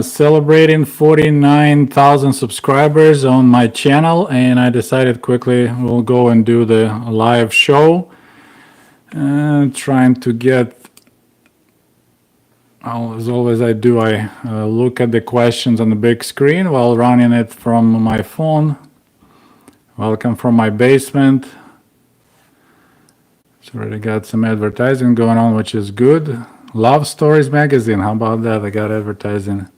celebrating 49,000 subscribers on my channel, and I decided quickly we'll go and do the live show. Trying to get, as always I do, I look at the questions on the big screen while running it from my phone. Welcome from my basement. It's already got some advertising going on, which is good. Love Stories magazine, how about that? I got advertising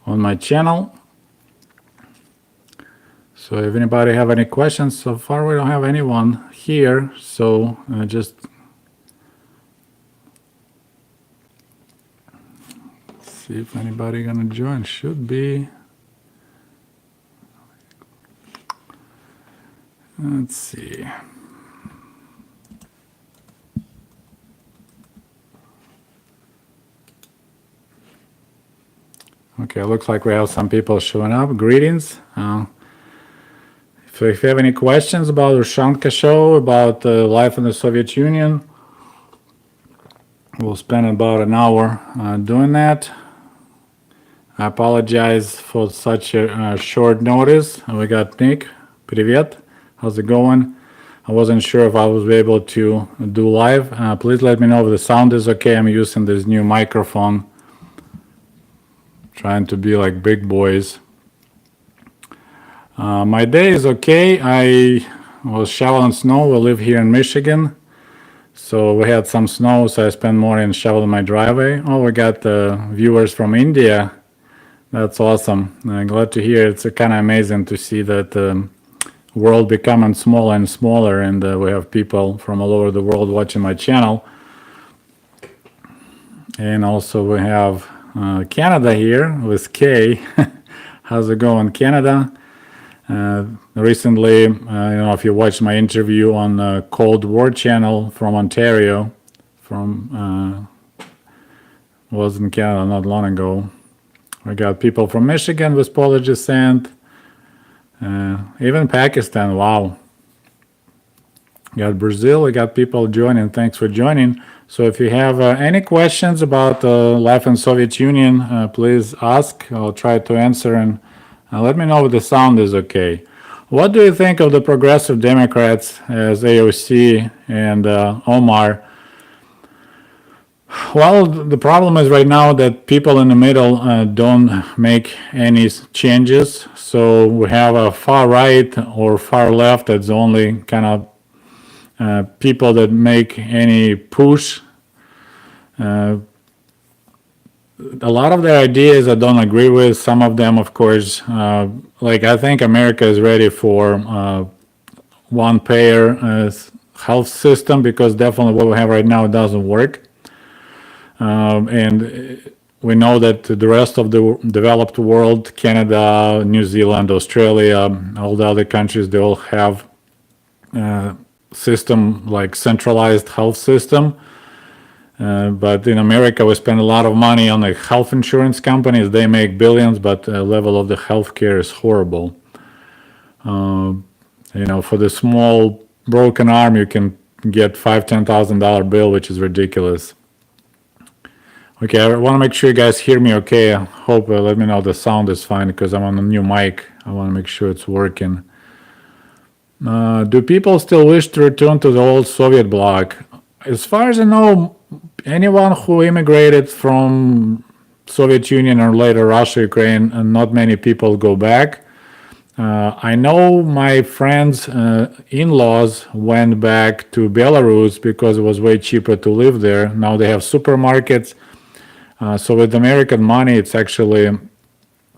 on my channel. So if anybody have any questions, so far we don't have anyone here, so just see if anybody gonna join. Should be. Let's see. Okay, looks like we have some people showing up. Greetings. If you have any questions about Ushanka Show, about life in the Soviet Union, we'll spend about an hour doing that. I apologize for such a short notice. We got Nick. Привет. How's it going? I wasn't sure if I was able to do live. Please let me know if the sound is okay. I'm using this new microphone. Trying to be like big boys. My day is okay. I was shoveling snow. We live here in Michigan, so we had some snow, so I spent morning shoveling my driveway. Oh, we got viewers from India. That's awesome. Glad to hear. It's kind of amazing to see that the world becoming smaller and smaller, and we have people from all over the world watching my channel. And also we have Canada here with K. How's it going, Canada? Recently, I don't know if you watched my interview on the Cold War channel from Ontario, was in Canada not long ago. We got people from Michigan with Polish descent, even Pakistan. Wow. Got Brazil. We got people joining. Thanks for joining. So if you have any questions about life in Soviet Union, please ask. I'll try to answer, and let me know if the sound is okay. What do you think of the progressive Democrats as AOC and Omar? Well, the problem is right now that people in the middle don't make any changes. So we have a far right or far left that's only kind of people that make any push. A lot of their ideas I don't agree with. Some of them, of course, like I think America is ready for one payer health system, because definitely what we have right now doesn't work. And we know that the rest of the developed world, Canada, New Zealand, Australia, all the other countries, they all have system like centralized health system. But in America, we spend a lot of money on the health insurance companies. They make billions, but the level of the healthcare is horrible. You know, for the small broken arm, you can get $5,000-$10,000 bill, which is ridiculous. Okay, I want to make sure you guys hear me okay. I hope, let me know the sound is fine, because I'm on a new mic. I want to make sure it's working. Do people still wish to return to the old Soviet bloc? As far as I know, anyone who immigrated from Soviet Union or later Russia, Ukraine, and not many people go back. I know my friends' in-laws went back to Belarus because it was way cheaper to live there. Now they have supermarkets. So with American money, it's actually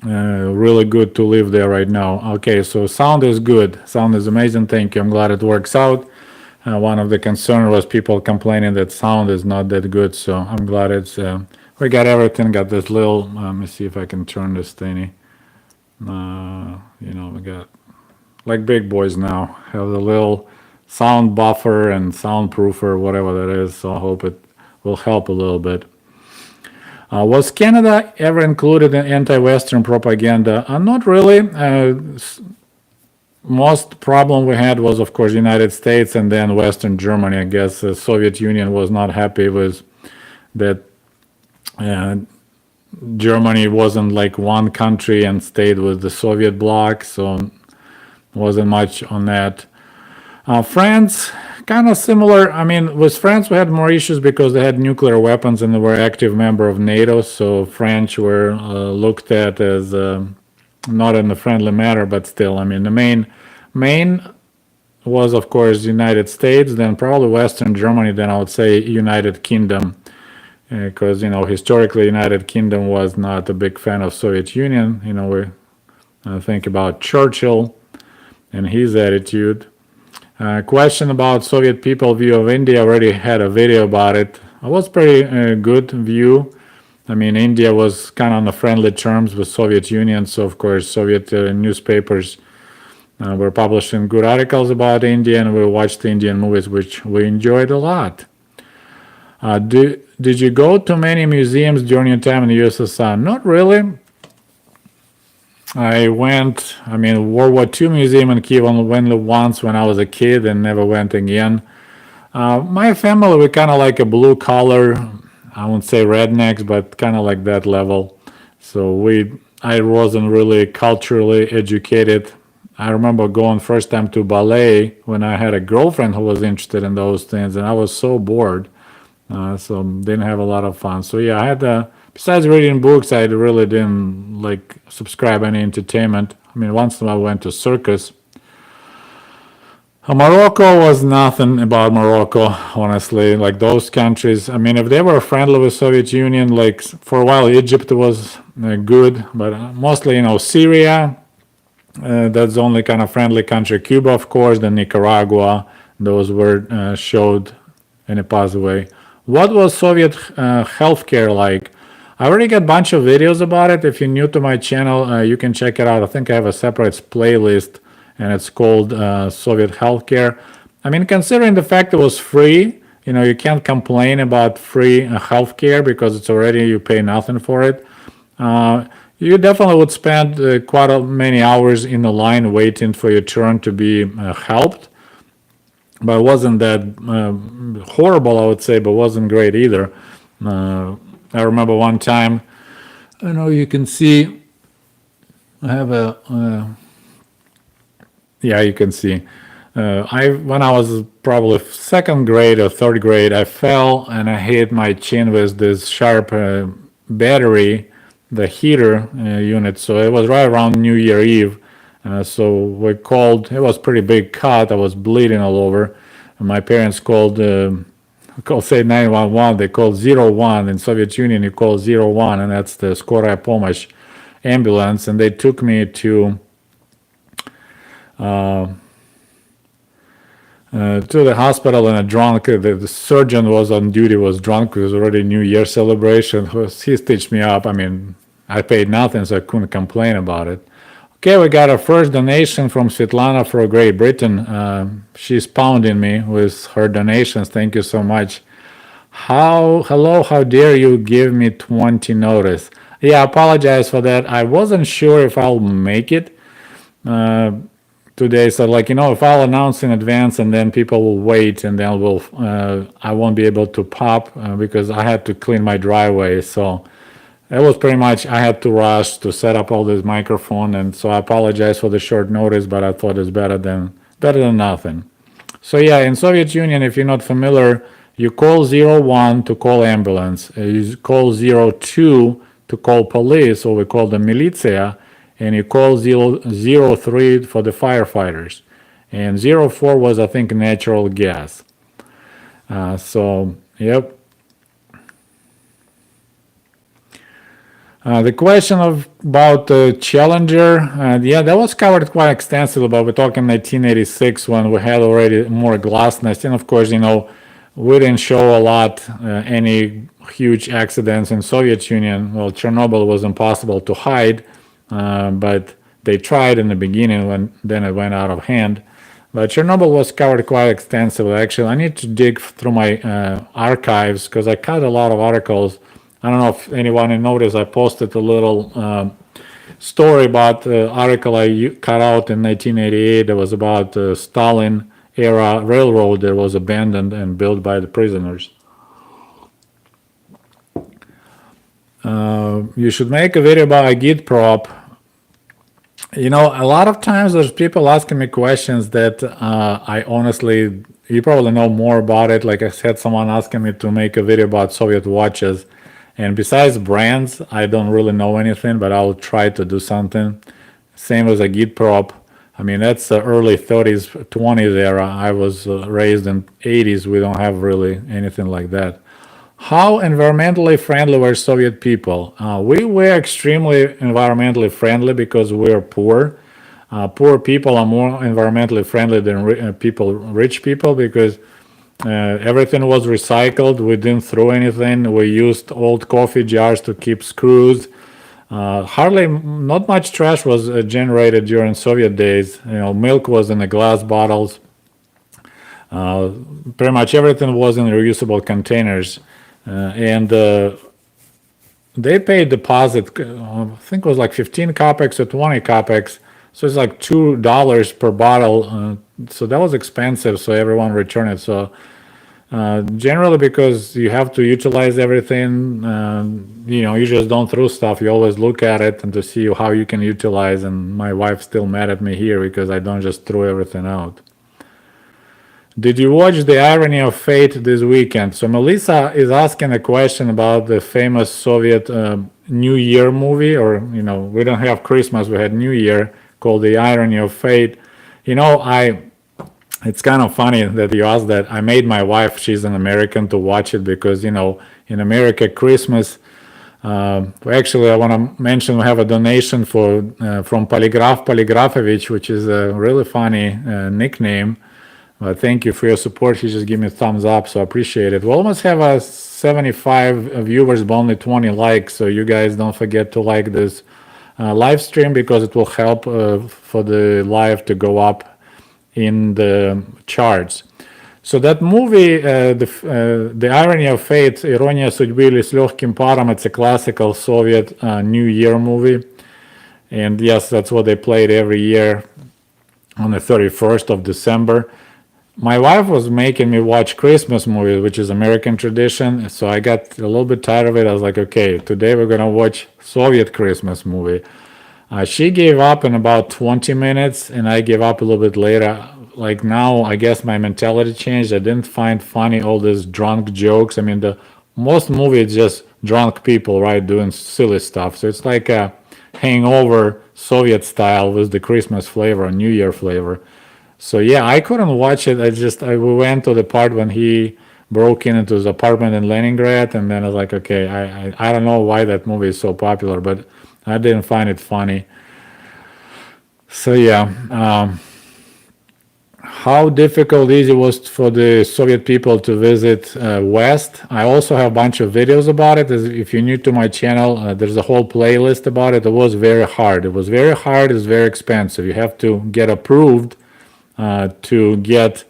really good to live there right now. Okay, so sound is good. Sound is amazing. Thank you. I'm glad it works out. One of the concern was people complaining that sound is not that good. So I'm glad it's, we got everything. Got this little, let me see if I can turn this thingy. You know, we got like big boys now. Have a little sound buffer and soundproofer, whatever that is. So I hope it will help a little bit. Was Canada ever included in anti-Western propaganda? Not really. Most problem we had was, of course, United States and then Western Germany. I guess the Soviet Union was not happy with that Germany wasn't like one country and stayed with the Soviet bloc, so wasn't much on that. France, kind of similar. I mean, with France, we had more issues because they had nuclear weapons and they were active member of NATO. So French were looked at as not in a friendly manner, but still. I mean, the main was of course United States, then probably Western Germany, then I would say United Kingdom, because historically United Kingdom was not a big fan of Soviet Union. We think about Churchill and his attitude. Question about Soviet people view of India. Already had a video about it. It was pretty good view. I mean, India was kind of on the friendly terms with Soviet Union, so of course Soviet newspapers were publishing good articles about India, and we watched Indian movies, which we enjoyed a lot. Did you go to many museums during your time in the USSR? Not really. I went, World War II Museum in Kiev only once when I was a kid and never went again. My family, we kind of like a blue collar, I wouldn't say rednecks, but kind of like that level. So I wasn't really culturally educated. I remember going first time to ballet when I had a girlfriend who was interested in those things, and I was so bored. So didn't have a lot of fun. So yeah, I had besides reading books, I really didn't like subscribe any entertainment. Once in a while I went to circus. Morocco was nothing about Morocco, honestly. Like those countries, if they were friendly with Soviet Union, like for a while Egypt was good, but mostly, Syria, that's the only kind of friendly country. Cuba, of course, then Nicaragua, those were showed in a positive way. What was Soviet healthcare like? I already got a bunch of videos about it. If you're new to my channel, you can check it out. I think I have a separate playlist, and it's called Soviet healthcare. Considering the fact it was free, you can't complain about free healthcare because it's already, you pay nothing for it. You definitely would spend quite many hours in the line waiting for your turn to be helped. But it wasn't that horrible, I would say, but wasn't great either. I remember one time, you can see, I have you can see. When I was probably second grade or third grade, I fell and I hit my chin with this sharp battery, the heater unit. So it was right around New Year Eve. So we called, it was pretty big cut, I was bleeding all over. And my parents called say 911, they called 01. In Soviet Union you call 01, and that's the Skорaya Pomosh ambulance, and they took me to the hospital in a drunk, the surgeon was on duty, was drunk, it was already New Year celebration, he stitched me up. I paid nothing, so I couldn't complain about it. Okay, we got our first donation from Svetlana from Great Britain. She's pounding me with her donations. Thank you so much. Hello, how dare you give me 20 notice? Yeah, I apologize for that. I wasn't sure if I'll make it today. So if I'll announce in advance and then people will wait and then I won't be able to pop because I had to clean my driveway. So it was pretty much, I had to rush to set up all this microphone, and so I apologize for the short notice, but I thought it's better than nothing. So yeah, in Soviet Union, if you're not familiar, you call 01 to call ambulance, you call 02 to call police, or we call them militia, and you call 03 for the firefighters, and 04 was, I think, natural gas. So yep. The question about the Challenger, that was covered quite extensively, but we're talking 1986 when we had already more glassness. And of course, we didn't show a lot, any huge accidents in Soviet Union. Well, Chernobyl was impossible to hide, but they tried in the beginning, then it went out of hand. But Chernobyl was covered quite extensively. Actually, I need to dig through my archives because I cut a lot of articles. I don't know if anyone noticed, I posted a little story about the article I cut out in 1988 that was about the Stalin era railroad that was abandoned and built by the prisoners. You should make a video about agitprop. A lot of times there's people asking me questions that I honestly, you probably know more about it. Like I said, someone asking me to make a video about Soviet watches. And besides brands, I don't really know anything, but I'll try to do something. Same as agitprop. I mean, that's the early 30s, 20s era. I was raised in 80s. We don't have really anything like that. How environmentally friendly were Soviet people? We were extremely environmentally friendly because we're poor. Poor people are more environmentally friendly than rich people, because everything was recycled. We didn't throw anything. We used old coffee jars to keep screws. Not much trash was generated during Soviet days. Milk was in the glass bottles. Pretty much everything was in reusable containers. And they paid deposit, I think it was like 15 kopecks or 20 kopecks. So it's like $2 per bottle. So that was expensive. So everyone returned it. So generally, because you have to utilize everything, you just don't throw stuff. You always look at it and to see how you can utilize. And my wife's still mad at me here because I don't just throw everything out. Did you watch The Irony of Fate this weekend? So Melissa is asking a question about the famous Soviet New Year movie, or we don't have Christmas, we had New Year, called The Irony of Fate. It's kind of funny that you asked that. I made my wife, she's an American, to watch it because in America Christmas. Actually, I want to mention we have a donation from Poligrafovich, which is a really funny nickname. Thank you for your support. He just gave me a thumbs up, so I appreciate it. We almost have 75 viewers, but only 20 likes. So you guys don't forget to like this live stream, because it will help for the live to go up in the charts. So that movie, The Irony of Fate, Ironia судьбы или с легким паром, it's a classical Soviet New Year movie. And yes, that's what they played every year on the 31st of December. My wife was making me watch Christmas movies, which is American tradition. So I got a little bit tired of it. I was like, okay, today we're going to watch Soviet Christmas movie. She gave up in about 20 minutes, and I gave up a little bit later. Like now, I guess my mentality changed. I didn't find funny all these drunk jokes. I mean, the most movie is just drunk people, right, doing silly stuff. So it's like a hangover Soviet style with the Christmas flavor, New Year flavor. So yeah, I couldn't watch it. We went to the part when he broke into his apartment in Leningrad, and then I was like, okay, I don't know why that movie is so popular, but I didn't find it funny. So yeah, how difficult it was for the Soviet people to visit West. I also have a bunch of videos about it. If you're new to my channel, there's a whole playlist about it. It was very hard. It was very hard. It's very expensive. You have to get approved to get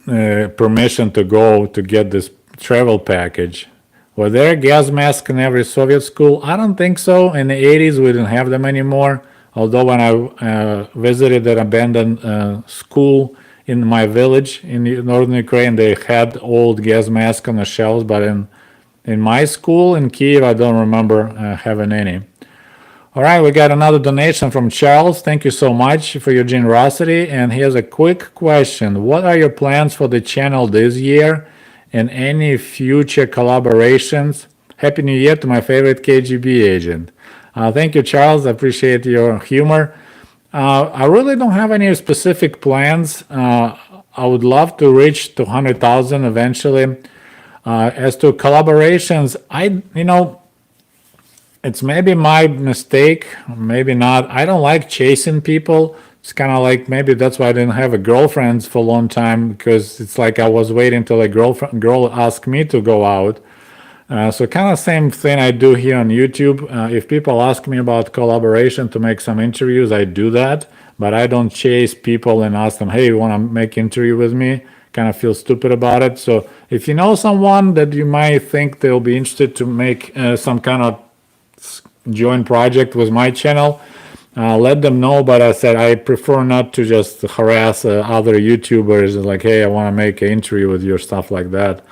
permission to go to get this travel package. Were there gas masks in every Soviet school? I don't think so. In the 80s, we didn't have them anymore. Although when I visited an abandoned school in my village in northern Ukraine, they had old gas masks on the shelves. But in my school in Kiev, I don't remember having any. All right, we got another donation from Charles. Thank you so much for your generosity. And here's a quick question. What are your plans for the channel this year and any future collaborations? Happy New Year to my favorite KGB agent. Thank you, Charles. I appreciate your humor. I really don't have any specific plans. I would love to reach 200,000 eventually. As to collaborations, it's maybe my mistake, maybe not. I don't like chasing people. It's kind of like maybe that's why I didn't have a girlfriend for a long time, because it's like I was waiting till a girl asked me to go out. So kind of same thing I do here on YouTube. If people ask me about collaboration to make some interviews, I do that. But I don't chase people and ask them, hey, you want to make interview with me? Kind of feel stupid about it. So if you know someone that you might think they'll be interested to make some kind of joint project with my channel, let them know. But I said I prefer not to just harass other YouTubers like, hey, I want to make an interview with you or stuff like that.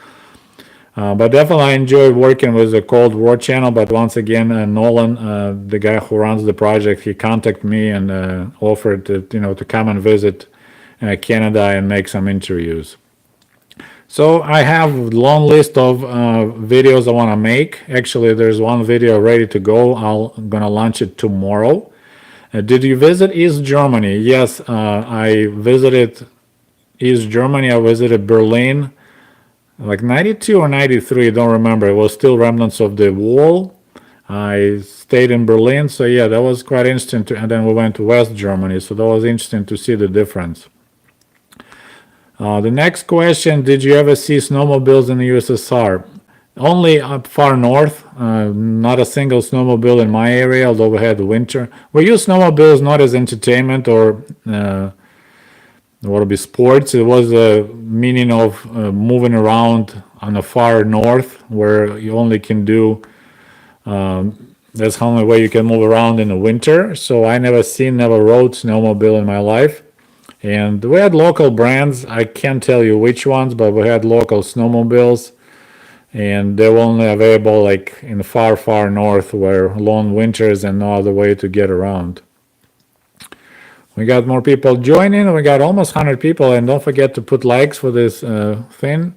But definitely I enjoy working with the Cold War channel. But once again, Nolan, the guy who runs the project, he contacted me and offered to come and visit Canada and make some interviews. So I have a long list of videos I want to make. Actually, there's one video ready to go. I'm gonna launch it tomorrow. Did you visit East Germany? Yes, I visited East Germany. I visited Berlin, like 92 or 93, don't remember. It was still remnants of the wall. I stayed in Berlin, so yeah, that was quite interesting. And then we went to West Germany, so that was interesting to see the difference. The next question, did you ever see snowmobiles in the USSR? Only up far north, not a single snowmobile in my area, although we had winter. We use snowmobiles not as entertainment or what would be sports. It was a meaning of moving around on the far north where you only can do, that's the only way you can move around in the winter. So I never rode snowmobile in my life. And we had local brands. I can't tell you which ones, but we had local snowmobiles. And they were only available like in the far, far north where long winters and no other way to get around. We got more people joining. We got almost 100 people. And don't forget to put likes for this thing.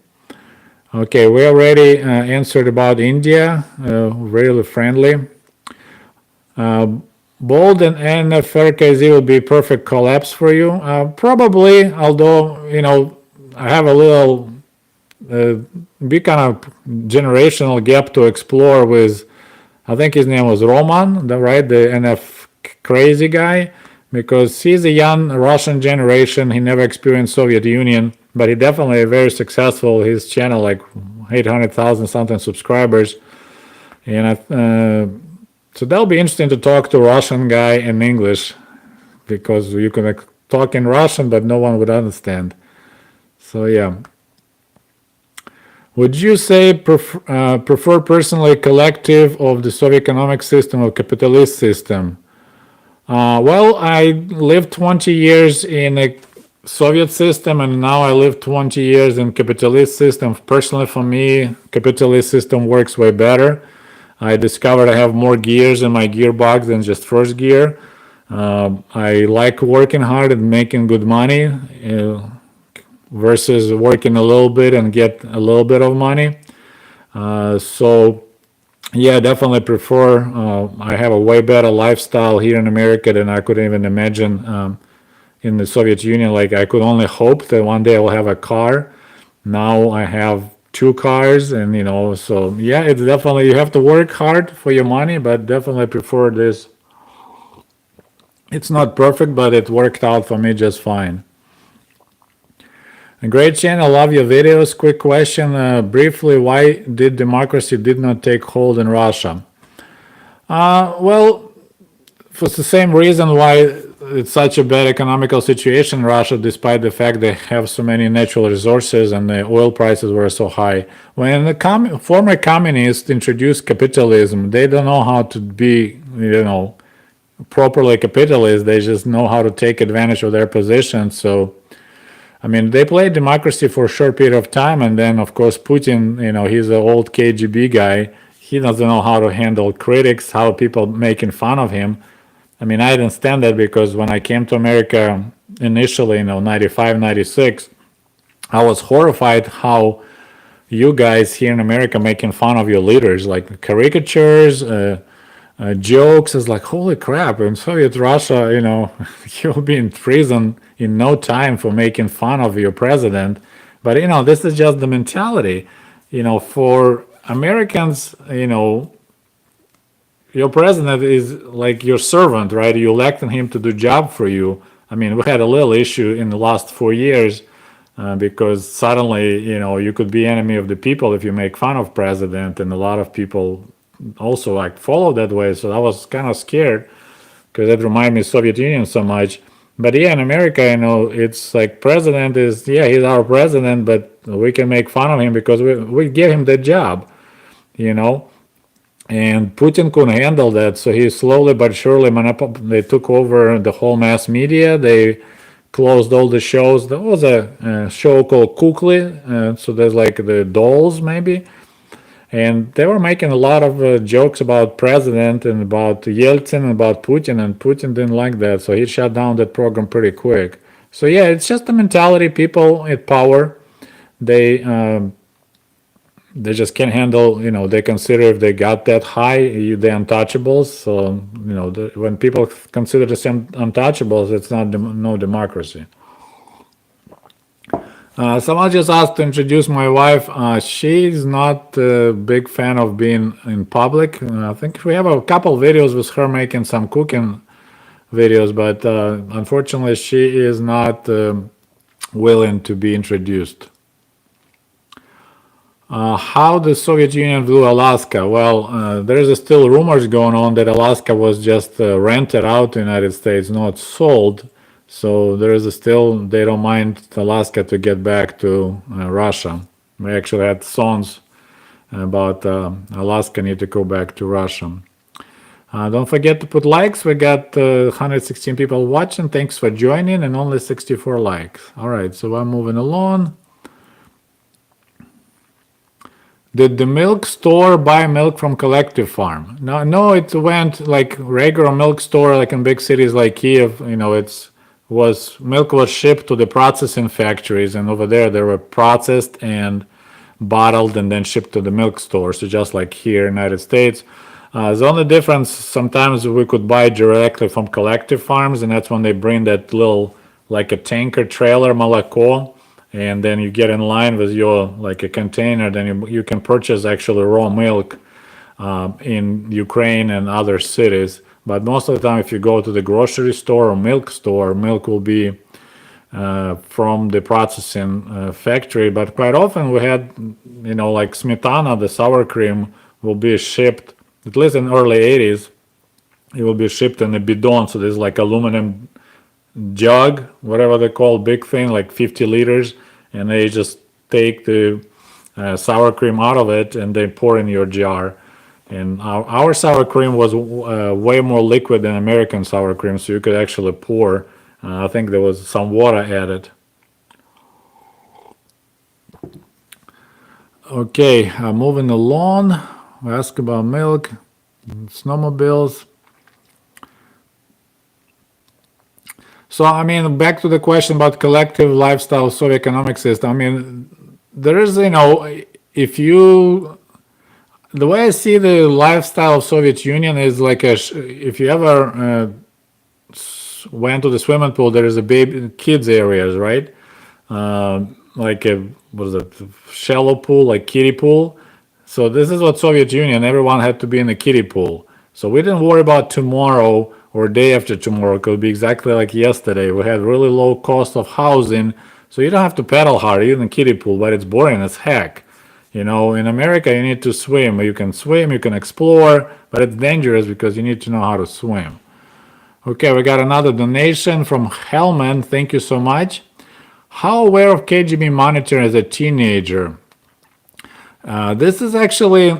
Okay, we already answered about India. Really friendly. Bold and NFRKZ will be perfect collapse for you. Probably, although, I have a little big kind of generational gap to explore with, I think his name was Roman, right? The NF crazy guy, because he's a young Russian generation. He never experienced Soviet Union, but he definitely very successful. His channel, like 800,000 something subscribers. And so that'll be interesting to talk to a Russian guy in English, because you can talk in Russian, but no one would understand. So yeah. Would you say prefer personally collective of the Soviet economic system or capitalist system? Well, I lived 20 years in a Soviet system, and now I live 20 years in capitalist system. Personally, for me, capitalist system works way better. I discovered I have more gears in my gearbox than just first gear. I like working hard and making good money versus working a little bit and get a little bit of money. So yeah, definitely prefer, I have a way better lifestyle here in America than I could even imagine in the Soviet Union. Like I could only hope that one day I will have a car. Now I have 2 cars, and so yeah, it's definitely, you have to work hard for your money, but definitely prefer this. It's not perfect, but it worked out for me just fine. A great channel, love your videos. Quick question, briefly, why did democracy did not take hold in Russia? Well, for the same reason why it's such a bad economical situation in Russia, despite the fact they have so many natural resources and the oil prices were so high. When the former communists introduced capitalism, they don't know how to be, properly capitalist. They just know how to take advantage of their position. So, I mean, they played democracy for a short period of time, and then, of course, Putin, he's an old KGB guy. He doesn't know how to handle critics, how people making fun of him. I mean, I didn't stand that, because when I came to America initially, 95, 96, I was horrified how you guys here in America making fun of your leaders, like caricatures, jokes. It's like, holy crap, in Soviet Russia, you'll be in prison in no time for making fun of your president. But, this is just the mentality. For Americans, your president is like your servant, right? You elected him to do job for you. I mean, we had a little issue in the last 4 years because suddenly, you could be enemy of the people if you make fun of president, and a lot of people also like follow that way. So I was kind of scared because it reminded me of Soviet Union so much. But yeah, in America, it's like president is, yeah, he's our president, but we can make fun of him because we give him the job, And Putin couldn't handle that, so he slowly but surely they took over the whole mass media. They closed all the shows. There was a show called Kukli, so there's like the dolls maybe. And they were making a lot of jokes about president and about Yeltsin and about Putin, and Putin didn't like that, so he shut down that program pretty quick. So yeah, it's just the mentality. People at power, they they just can't handle. They consider if they got that high, they're untouchables. So when people consider themselves untouchables, it's not no democracy. Someone just asked to introduce my wife. She's not a big fan of being in public. I think we have a couple videos with her making some cooking videos, but unfortunately, she is not willing to be introduced. How the Soviet Union blew Alaska? Well, there's still rumors going on that Alaska was just rented out to the United States, not sold. So there is still, they don't mind Alaska to get back to Russia. We actually had songs about Alaska need to go back to Russia. Don't forget to put likes. We got 116 people watching. Thanks for joining, and only 64 likes. All right, so I'm moving along. Did the milk store buy milk from collective farm? No, it went like regular milk store, like in big cities like Kiev. Milk was shipped to the processing factories, and over there they were processed and bottled and then shipped to the milk store. So just like here in the United States, the only difference, sometimes we could buy directly from collective farms, and that's when they bring that little, like a tanker trailer молоко, and then you get in line with your, like a container, then you can purchase actually raw milk in Ukraine and other cities. But most of the time, if you go to the grocery store or milk store, milk will be from the processing factory. But quite often we had, like smetana, the sour cream, will be shipped, at least in early 80s, it will be shipped in a bidon. So there's like aluminum jug, whatever they call, big thing, like 50 liters, and they just take the sour cream out of it and they pour in your jar. And our sour cream was way more liquid than American sour cream, so you could actually pour. I think there was some water added. Okay, moving along. We ask about milk, snowmobiles. So, back to the question about collective lifestyle socioeconomic system. There is, if you... The way I see the lifestyle of Soviet Union is like if you ever went to the swimming pool, there is a baby kids areas, right? Like shallow pool, like kiddie pool. So this is what Soviet Union, everyone had to be in the kiddie pool. So we didn't worry about tomorrow or day after tomorrow. It could be exactly like yesterday. We had really low cost of housing, so you don't have to paddle hard, you're in the kiddie pool, but it's boring as heck. In America, you need to swim. You can swim, you can explore, but it's dangerous because you need to know how to swim. Okay, we got another donation from Hellman. Thank you so much. How aware of KGB monitoring as a teenager? This is actually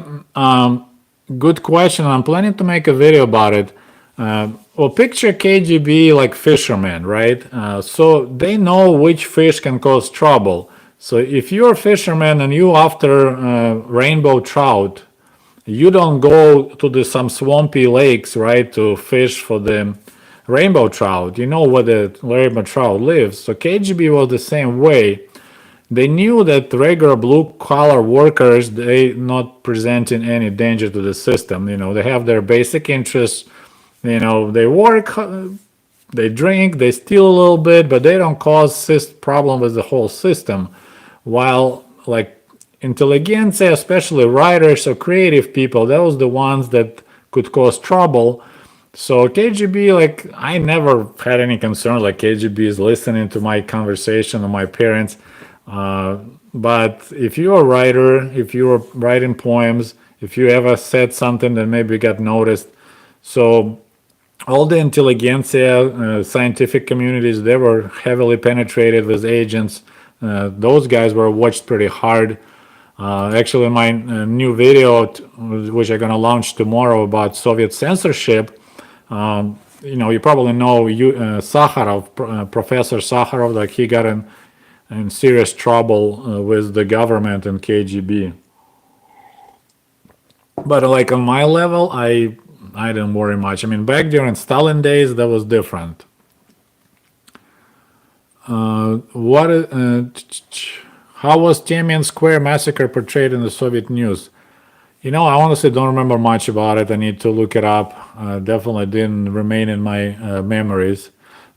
good question. I'm planning to make a video about it. Well, picture KGB like fishermen, right? So they know which fish can cause trouble. So if you're a fisherman and you after rainbow trout, you don't go to some swampy lakes, right, to fish for the rainbow trout. You know where the rainbow trout lives. So KGB was the same way. They knew that regular blue-collar workers, they not presenting any danger to the system. They have their basic interests. They work, they drink, they steal a little bit, but they don't cause problem with the whole system. While like intelligentsia, especially writers or creative people, those the ones that could cause trouble. So KGB, like I never had any concern like KGB is listening to my conversation or my parents. But if you're a writer, if you're writing poems, if you ever said something that maybe got noticed, so all the intelligentsia, scientific communities, they were heavily penetrated with agents. Those guys were watched pretty hard. Actually, my new video, which I'm going to launch tomorrow about Soviet censorship, you probably know Sakharov, Professor Sakharov, like he got in serious trouble with the government and KGB. But like on my level, I didn't worry much. I mean, back during Stalin days, that was different. What? How was Tiananmen Square massacre portrayed in the Soviet news? I honestly don't remember much about it. I need to look it up. Definitely didn't remain in my memories.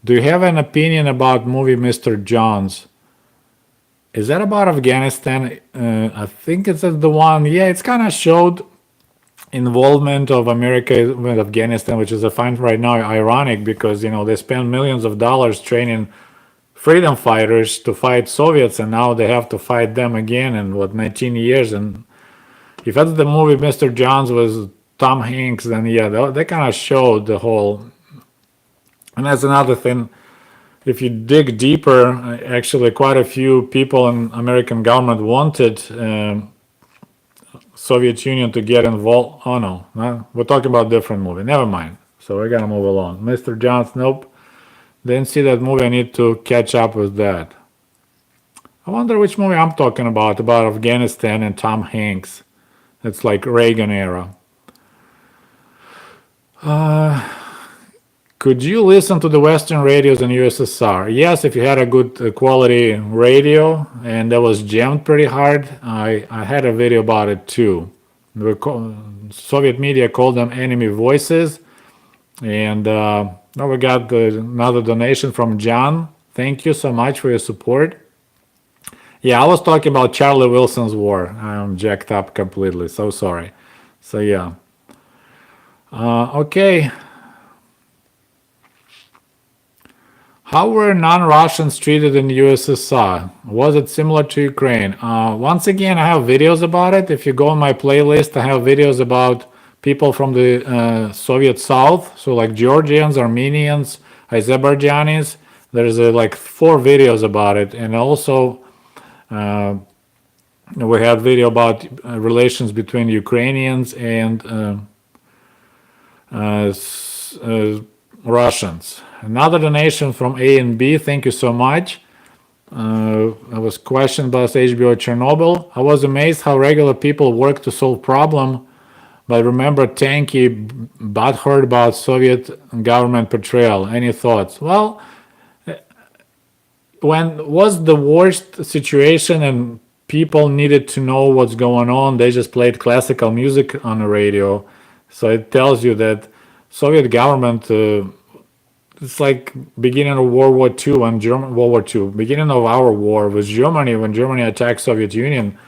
Do you have an opinion about movie Mr. Jones? Is that about Afghanistan? I think it's the one. Yeah, it's kind of showed involvement of America with Afghanistan, which is I find right now ironic because they spend millions of dollars training freedom fighters to fight Soviets, and now they have to fight them again in 19 years. And if that's the movie Mr. Jones was Tom Hanks, then yeah, they kind of showed the whole. And that's another thing. If you dig deeper, actually, quite a few people in American government wanted Soviet Union to get involved. Oh no, we're talking about different movie. Never mind. So we're gonna move along. Mr. Jones, nope. Didn't see that movie. I need to catch up with that. I wonder which movie I'm talking about Afghanistan and Tom Hanks. It's like Reagan era. Could you listen to the Western radios in USSR? Yes, if you had a good quality radio and that was jammed pretty hard. I had a video about it too. Soviet media called them enemy voices. And now we got another donation from John. Thank you so much for your support. Yeah, I was talking about Charlie Wilson's war. I'm jacked up completely. So sorry. So yeah. Okay. How were non-Russians treated in the USSR? Was it similar to Ukraine? Once again, I have videos about it. If you go on my playlist, I have videos about people from the Soviet South, so like Georgians, Armenians, Azerbaijanis. There's like 4 videos about it, and also we had video about relations between Ukrainians and Russians. Another donation from A and B. Thank you so much. I was questioned about HBO Chernobyl. I was amazed how regular people work to solve problem, but remember tanky butthurt about Soviet government portrayal. Any thoughts? Well, when was the worst situation and people needed to know what's going on, they just played classical music on the radio. So it tells you that Soviet government it's like beginning of World War II and World War II, beginning of our war with Germany. When Germany attacked Soviet Union,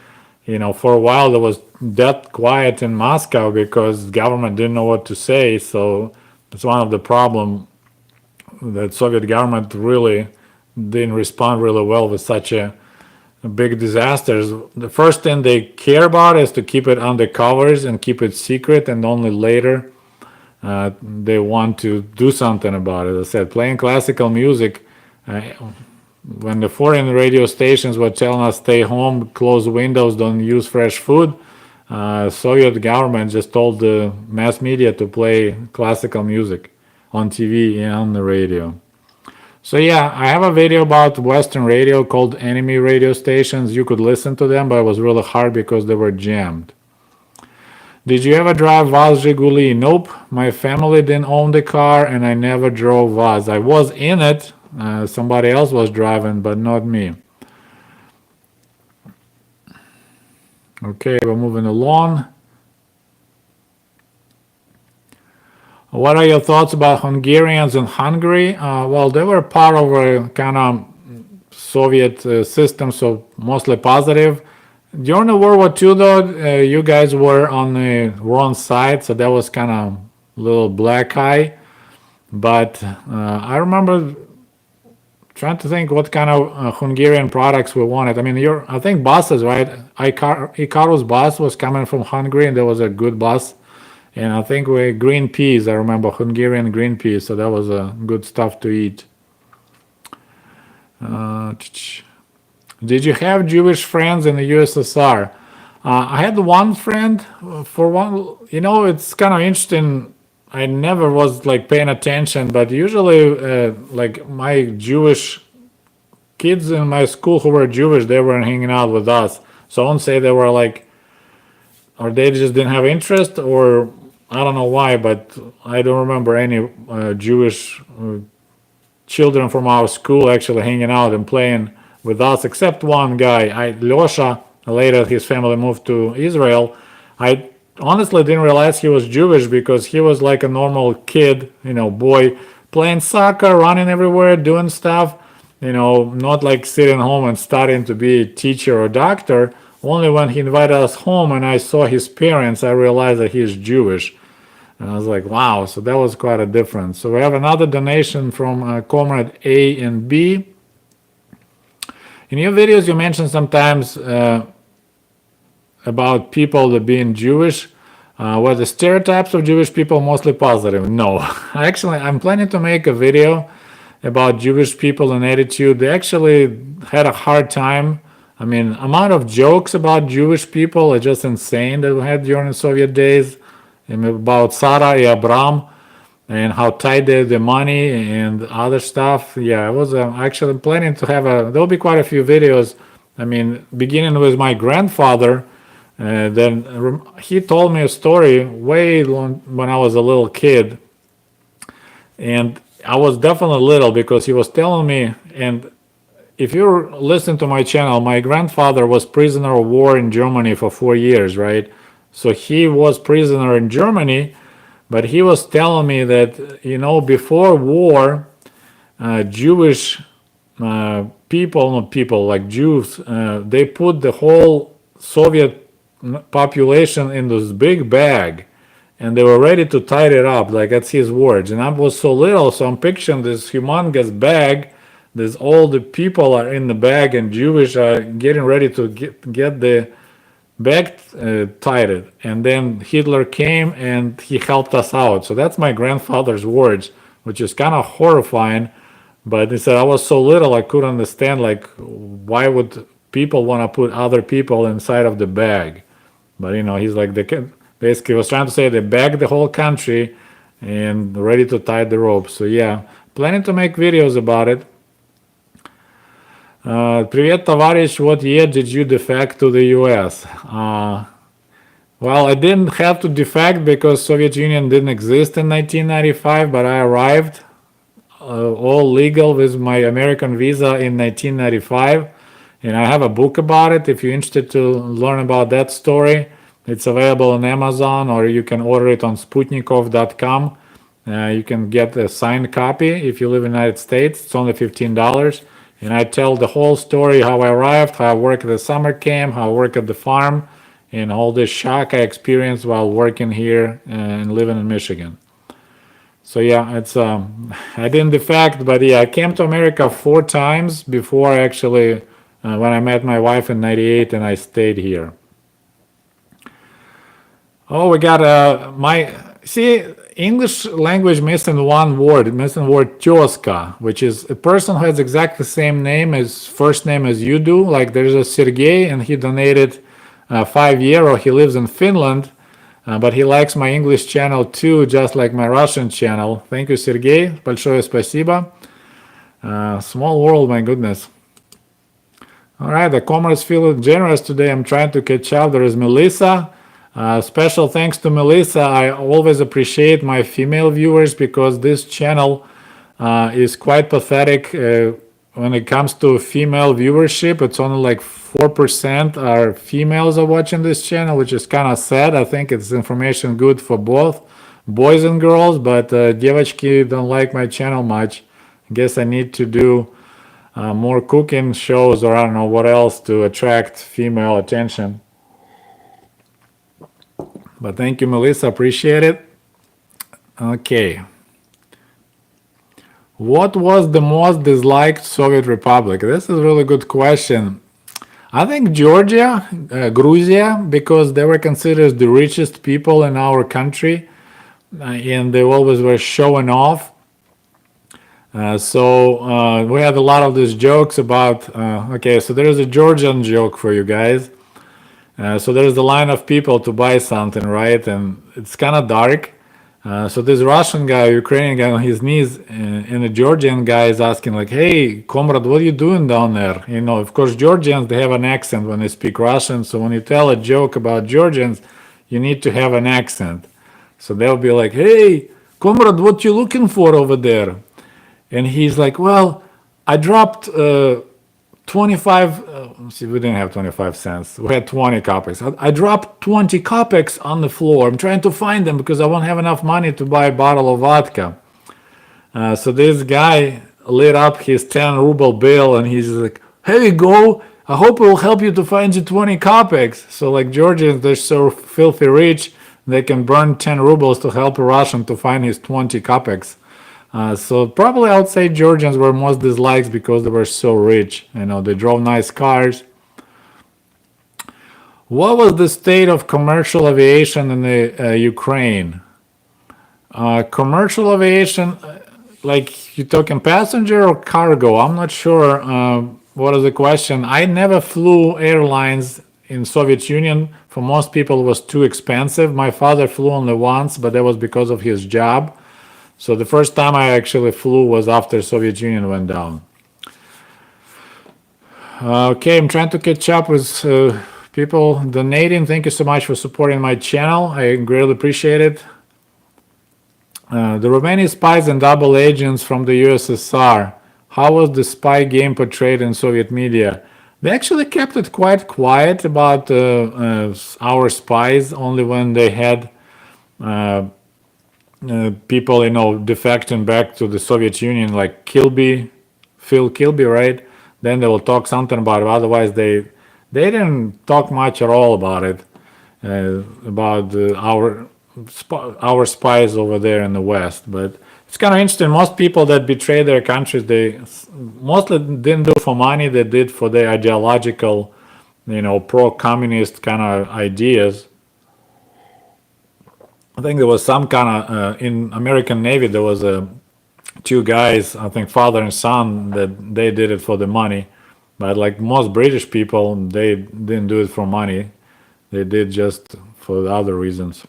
for a while there was dead quiet in Moscow because the government didn't know what to say. So it's one of the problem that Soviet government really didn't respond really well with such a big disasters. The first thing they care about is to keep it under covers and keep it secret, and only later they want to do something about it. I said, playing classical music, when the foreign radio stations were telling us stay home, close windows, don't use fresh food, Soviet government just told the mass media to play classical music on TV and on the radio. So yeah, I have a video about Western radio called Enemy Radio Stations. You could listen to them, but it was really hard because they were jammed. Did you ever drive Vaz Zhiguli? Nope. My family didn't own the car and I never drove Vaz. I was in it. Somebody else was driving, but not me. Okay, we're moving along. What are your thoughts about Hungarians in Hungary? Well, they were part of a kind of Soviet system, so mostly positive. During the World War II, though, you guys were on the wrong side, so that was kind of a little black eye. But I remember trying to think what kind of Hungarian products we wanted. I mean, I think buses, right? Icarus bus was coming from Hungary, and there was a good bus. And I think green peas, I remember Hungarian green peas, so that was good stuff to eat. Did you have Jewish friends in the USSR? I had one friend it's kind of interesting. I never was like paying attention, but usually like my Jewish kids in my school who were Jewish, they were hanging out with us. So I won't say they were like or they just didn't have interest, or I don't know why, but I don't remember any Jewish children from our school actually hanging out and playing with us, except one guy, Lyosha. Later, his family moved to Israel. I honestly didn't realize he was Jewish because he was like a normal kid, boy, playing soccer, running everywhere, doing stuff, not like sitting home and studying to be a teacher or doctor. Only when he invited us home and I saw his parents, I realized that he's Jewish. And I was like, wow, so that was quite a difference. So we have another donation from comrade A and B. In your videos, you mention sometimes about people that being Jewish. Were the stereotypes of Jewish people mostly positive? No. Actually, I'm planning to make a video about Jewish people and attitude. They actually had a hard time. I mean, amount of jokes about Jewish people are just insane that we had during the Soviet days, about Sarah and Abram and how tight they the money and other stuff. Yeah, I was actually planning to have there'll be quite a few videos. I mean, beginning with my grandfather, then he told me a story way long when I was a little kid. And I was definitely little because he was telling me, and if you listen to my channel, my grandfather was prisoner of war in Germany for 4 years, right? So he was prisoner in Germany, but he was telling me that, before war, Jewish people, not people like Jews, they put the whole Soviet population in this big bag and they were ready to tie it up, like that's his words. And I was so little, so I'm picturing this humongous bag. There's all the people are in the bag and Jewish are getting ready to get the bag tied. And then Hitler came and he helped us out. So that's my grandfather's words, which is kind of horrifying. But he said I was so little I couldn't understand, like, why would people want to put other people inside of the bag? But he's like, basically was trying to say they bagged the whole country and ready to tie the ropes. So yeah, planning to make videos about it. Привет, товарищ, what year did you defect to the US? Well, I didn't have to defect because Soviet Union didn't exist in 1995, but I arrived all legal with my American visa in 1995. And I have a book about it. If you're interested to learn about that story, it's available on Amazon or you can order it on Sputnikov.com. You can get a signed copy if you live in the United States. It's only $15. And I tell the whole story, how I arrived, how I worked at the summer camp, how I worked at the farm, and all this shock I experienced while working here and living in Michigan. So yeah, it's I didn't defect, but yeah, I came to America 4 times before actually when I met my wife in '98 and I stayed here. Oh, we got English language missing one word, missing word tezka, which is a person who has exactly the same name as first name as you do. Like there's a Sergey and he donated €5 or he lives in Finland, but he likes my English channel too, just like my Russian channel. Thank you, Sergey. Большое спасибо. Small world, my goodness. All right, the comrades feel generous today. I'm trying to catch up. There is Melissa. Special thanks to Melissa. I always appreciate my female viewers because this channel is quite pathetic when it comes to female viewership. It's only like 4% are females are watching this channel, which is kind of sad. I think it's information good for both boys and girls, but девочки don't like my channel much. I guess I need to do more cooking shows or I don't know what else to attract female attention. But thank you, Melissa. Appreciate it. Okay. What was the most disliked Soviet republic? This is a really good question. I think Georgia, Georgia, because they were considered the richest people in our country, and they always were showing off. So we had a lot of these jokes about. Okay, so there is a Georgian joke for you guys. So there's the line of people to buy something, right? And it's kind of dark. So this Russian guy, Ukrainian guy on his knees, and the Georgian guy is asking like, hey, comrade, what are you doing down there? Of course, Georgians, they have an accent when they speak Russian. So when you tell a joke about Georgians, you need to have an accent. So they'll be like, "Hey, comrade, what you looking for over there?" And he's like, "Well, I dropped 25, see, we didn't have 25 cents. We had 20 kopecks. I dropped 20 kopecks on the floor. I'm trying to find them because I won't have enough money to buy a bottle of vodka." So this guy lit up his 10 ruble bill and he's like, "Here you go. I hope it will help you to find your 20 kopecks." So like Georgians, they're so filthy rich, they can burn 10 rubles to help a Russian to find his 20 kopecks. So probably I would say Georgians were most disliked because they were so rich. You know, they drove nice cars. What was the state of commercial aviation in the Ukraine? Commercial aviation, like you talking passenger or cargo? I'm not sure. What is the question? I never flew airlines in Soviet Union. For most people, it was too expensive. My father flew only once, but that was because of his job. So the first time I actually flew was after Soviet Union went down. Okay, I'm trying to catch up with people donating. Thank you so much for supporting my channel. I greatly appreciate it. The Romanian spies and double agents from the USSR. How was the spy game portrayed in Soviet media? They actually kept it quite quiet about our spies, only when they had people, you know, defecting back to the Soviet Union, like Phil Kilby, right? Then they will talk something about it. Otherwise, they didn't talk much at all about it, about our spies over there in the West. But it's kind of interesting. Most people that betray their countries, they mostly didn't do for money. They did for their ideological, you know, pro-communist kind of ideas. I think there was some kind of in American Navy. There was two guys, I think father and son, that they did it for the money. But like most British people, they didn't do it for money. They did just for the other reasons.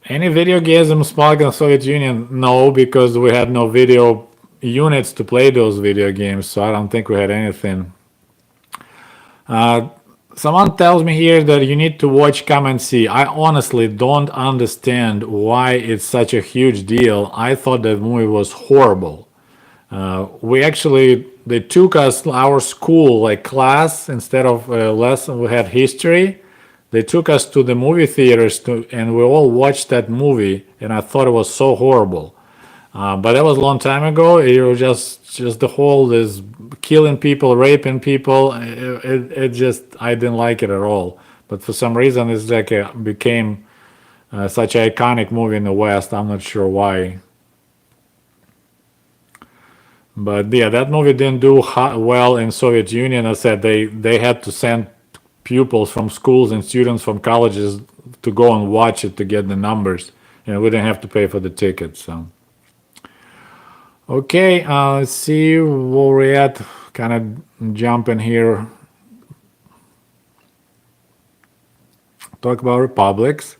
Any video games in the Soviet Union? No, because we had no video units to play those video games. So I don't think we had anything. Someone tells me here that you need to watch Come and See. I honestly don't understand why it's such a huge deal. I thought that movie was horrible. They took us, our school, like class, instead of lesson, we had history. They took us to the movie theaters and we all watched that movie, and I thought it was so horrible. But that was a long time ago. It was just the whole this killing people, raping people. It just, I didn't like it at all. But for some reason, it's like became such an iconic movie in the West. I'm not sure why. But yeah, that movie didn't do well in Soviet Union. I said they had to send pupils from schools and students from colleges to go and watch it to get the numbers. And we didn't have to pay for the tickets. So. Okay, let's see where we're at. Kind of jumping here. Talk about republics.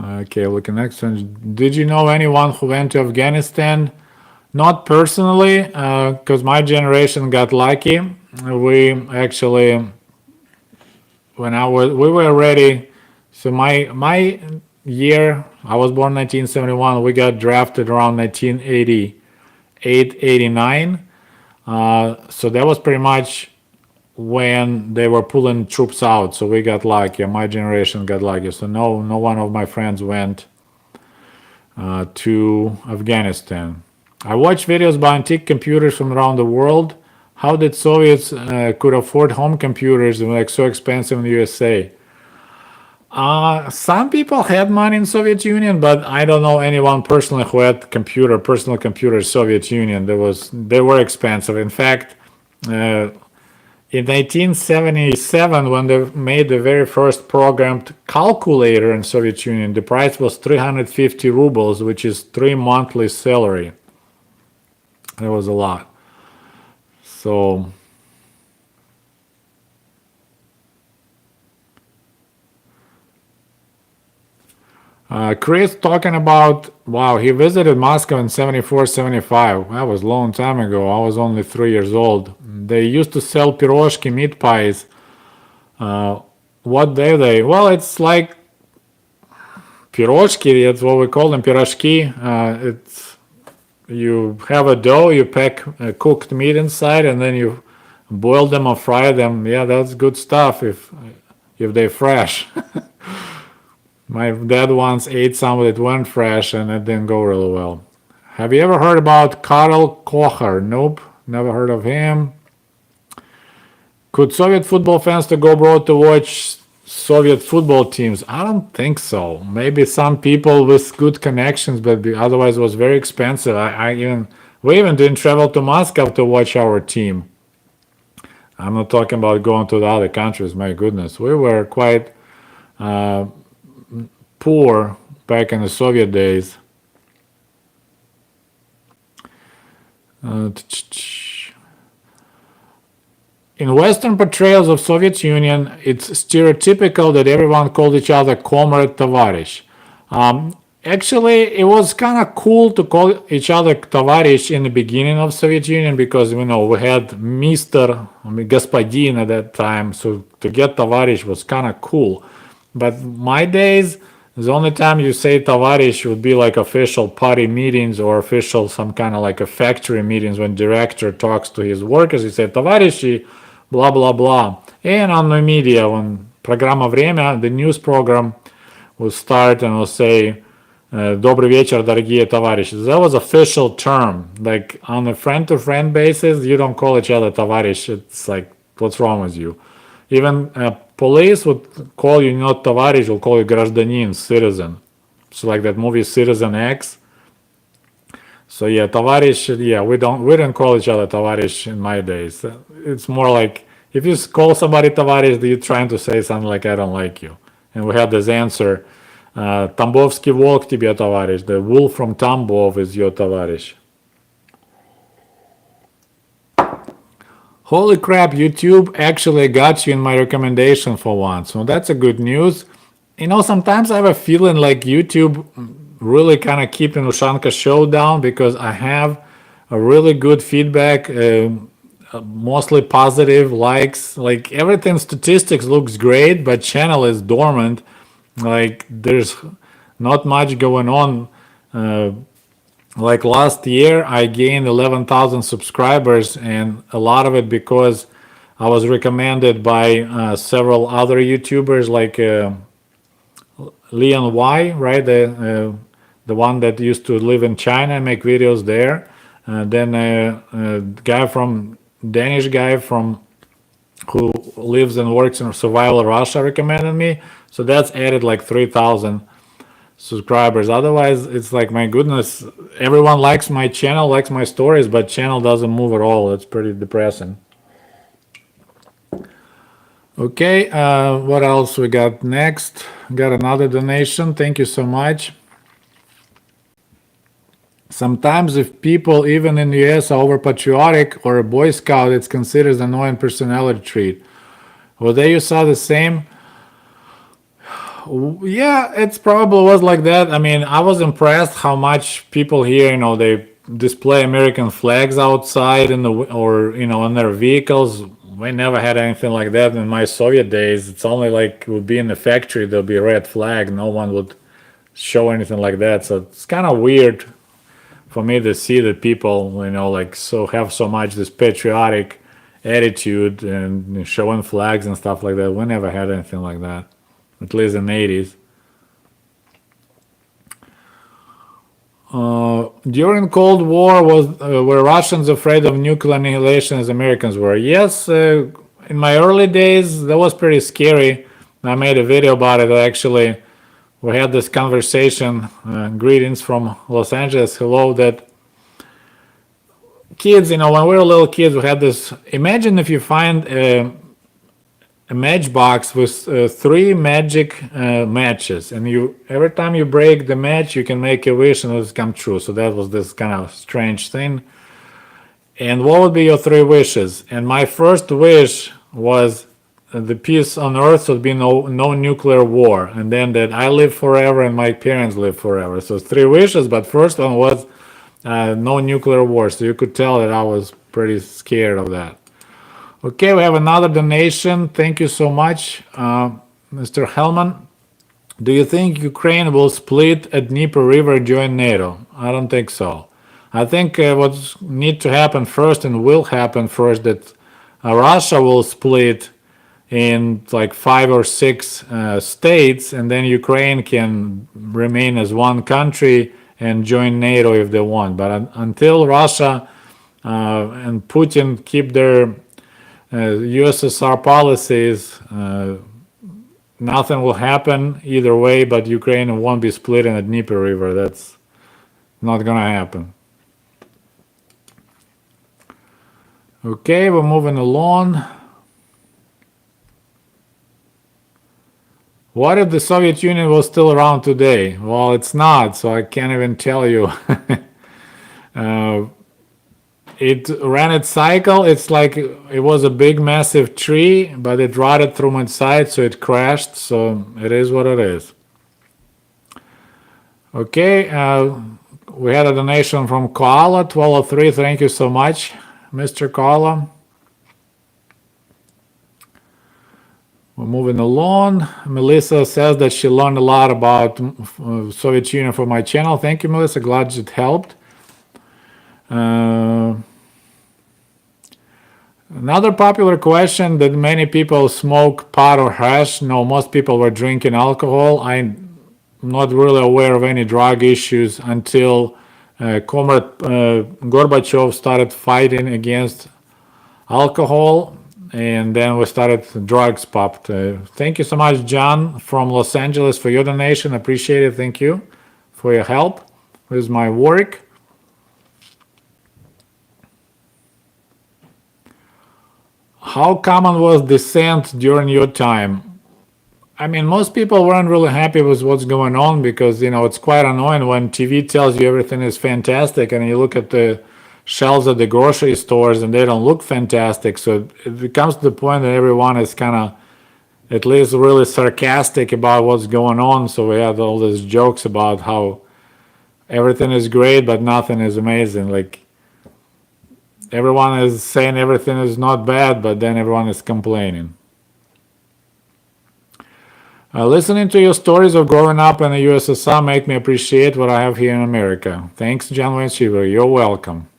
Okay, looking next one. Did you know anyone who went to Afghanistan? Not personally, because my generation got lucky. We actually, we were ready. So my year, I was born 1971. We got drafted around 1988, 89. So that was pretty much when they were pulling troops out. So we got lucky. My generation got lucky. So no one of my friends went to Afghanistan. I watched videos about antique computers from around the world. How did Soviets could afford home computers like so expensive in the USA? Some people had money in Soviet Union, but I don't know anyone personally who had personal computer Soviet Union. They were expensive. In fact, in 1977, when they made the very first programmed calculator in Soviet Union, the price was 350 rubles, which is 3 monthly salary. That was a lot. So Chris talking about, wow, he visited Moscow in 74, 75. That was a long time ago. I was only 3 years old. They used to sell piroshki, meat pies. What are they? Well, it's like piroshki, that's what we call them, pirashki. It's you have a dough, you pack cooked meat inside, and then you boil them or fry them. Yeah, that's good stuff if they're fresh. My dad once ate some that went fresh and it didn't go really well. Have you ever heard about Karel Kocher? Nope, never heard of him. Could Soviet football fans to go abroad to watch Soviet football teams? I don't think so. Maybe some people with good connections, but otherwise it was very expensive. We even didn't travel to Moscow to watch our team. I'm not talking about going to the other countries. My goodness, we were quite poor back in the Soviet days. In Western portrayals of Soviet Union, it's stereotypical that everyone called each other comrade, tavarish. Actually, it was kind of cool to call each other tavarish in the beginning of Soviet Union because we had Mr. Господин at that time, so to get tavarish was kind of cool. But my days, the only time you say tavarish would be like official party meetings or official some kind of like a factory meetings when director talks to his workers. He said tavarishi, blah blah blah. And on the media, when Программа Время, the news program, will start and will say Добрый вечер, дорогие товарищи. That was official term. Like on a friend-to-friend basis, you don't call each other tavarish. It's like, what's wrong with you? Even police would call you not товарищ, will call you гражданин, citizen. So like that movie Citizen X. So yeah, товарищ, yeah, we didn't call each other товарищ in my days. It's more like if you call somebody товарищ, you're trying to say something like I don't like you. And we had this answer, Тамбовский волк тебе товарищ. The wolf from Tambov is your товарищ. Holy crap, YouTube actually got you in my recommendation for once. So that's a good news. Sometimes I have a feeling like YouTube really kind of keeping Ushanka Show down because I have a really good feedback, mostly positive likes. Like everything statistics looks great, but channel is dormant. Like there's not much going on. Like last year, I gained 11,000 subscribers, and a lot of it because I was recommended by several other YouTubers, like Leon Y, right? The one that used to live in China and make videos there. Then a guy from Danish guy who lives and works in survival Russia recommended me. So that's added like 3,000 subscribers. Otherwise, it's like, my goodness, everyone likes my channel, likes my stories, but channel doesn't move at all. It's pretty depressing. Okay, what else we got next? Got another donation. Thank you so much. Sometimes if people, even in the US, are over patriotic or a Boy Scout, it's considered an annoying personality trait. Well, there you saw the same. Yeah, it's probably was like that. I mean, I was impressed how much people here, they display American flags outside in in their vehicles. We never had anything like that in my Soviet days. It's only like it would be in the factory, there'll be a red flag. No one would show anything like that. So it's kind of weird for me to see that people, have so much this patriotic attitude and showing flags and stuff like that. We never had anything like that, at least in the 80s. During Cold War, were Russians afraid of nuclear annihilation as Americans were? Yes, in my early days, that was pretty scary. I made a video about it, actually. We had this conversation, greetings from Los Angeles, hello, that kids, when we were little kids, we had this, imagine if you find a matchbox with 3 magic matches, and every time you break the match, you can make a wish and it will come true. So that was this kind of strange thing. And what would be your 3 wishes? And my first wish was the peace on earth, so there'd be no nuclear war, and then that I live forever and my parents live forever. So 3 wishes, but first one was no nuclear war. So you could tell that I was pretty scared of that. Okay, we have another donation. Thank you so much, Mr. Hellman. Do you think Ukraine will split at Dnieper River and join NATO? I don't think so. I think what needs to happen first and will happen first that Russia will split in like 5 or 6 states, and then Ukraine can remain as one country and join NATO if they want. But until Russia and Putin keep their USSR policies, nothing will happen either way, but Ukraine won't be split in the Dnieper River. That's not gonna happen. Okay, we're moving along. What if the Soviet Union was still around today? Well, it's not, so I can't even tell you. It ran its cycle. It's like it was a big, massive tree, but it rotted through inside, so it crashed. So it is what it is. Okay, we had a donation from Koala 1203. Thank you so much, Mr. Koala. We're moving along. Melissa says that she learned a lot about Soviet Union from my channel. Thank you, Melissa. Glad it helped. Another popular question that many people smoke pot or hash. No, most people were drinking alcohol. I'm not really aware of any drug issues until Comrade Gorbachev started fighting against alcohol, and then we started drugs popped. Thank you so much, John from Los Angeles, for your donation. Appreciate it. Thank you for your help with my work. How common was dissent during your time? I mean, most people weren't really happy with what's going on because, you know, it's quite annoying when TV tells you everything is fantastic and you look at the shelves at the grocery stores and they don't look fantastic. So it comes to the point that everyone is kind of at least really sarcastic about what's going on. So we had all these jokes about how everything is great but nothing is amazing. Like, everyone is saying everything is not bad, but then everyone is complaining. Listening to your stories of growing up in the USSR make me appreciate what I have here in America. Thanks, John Wayne Shiver. You're welcome.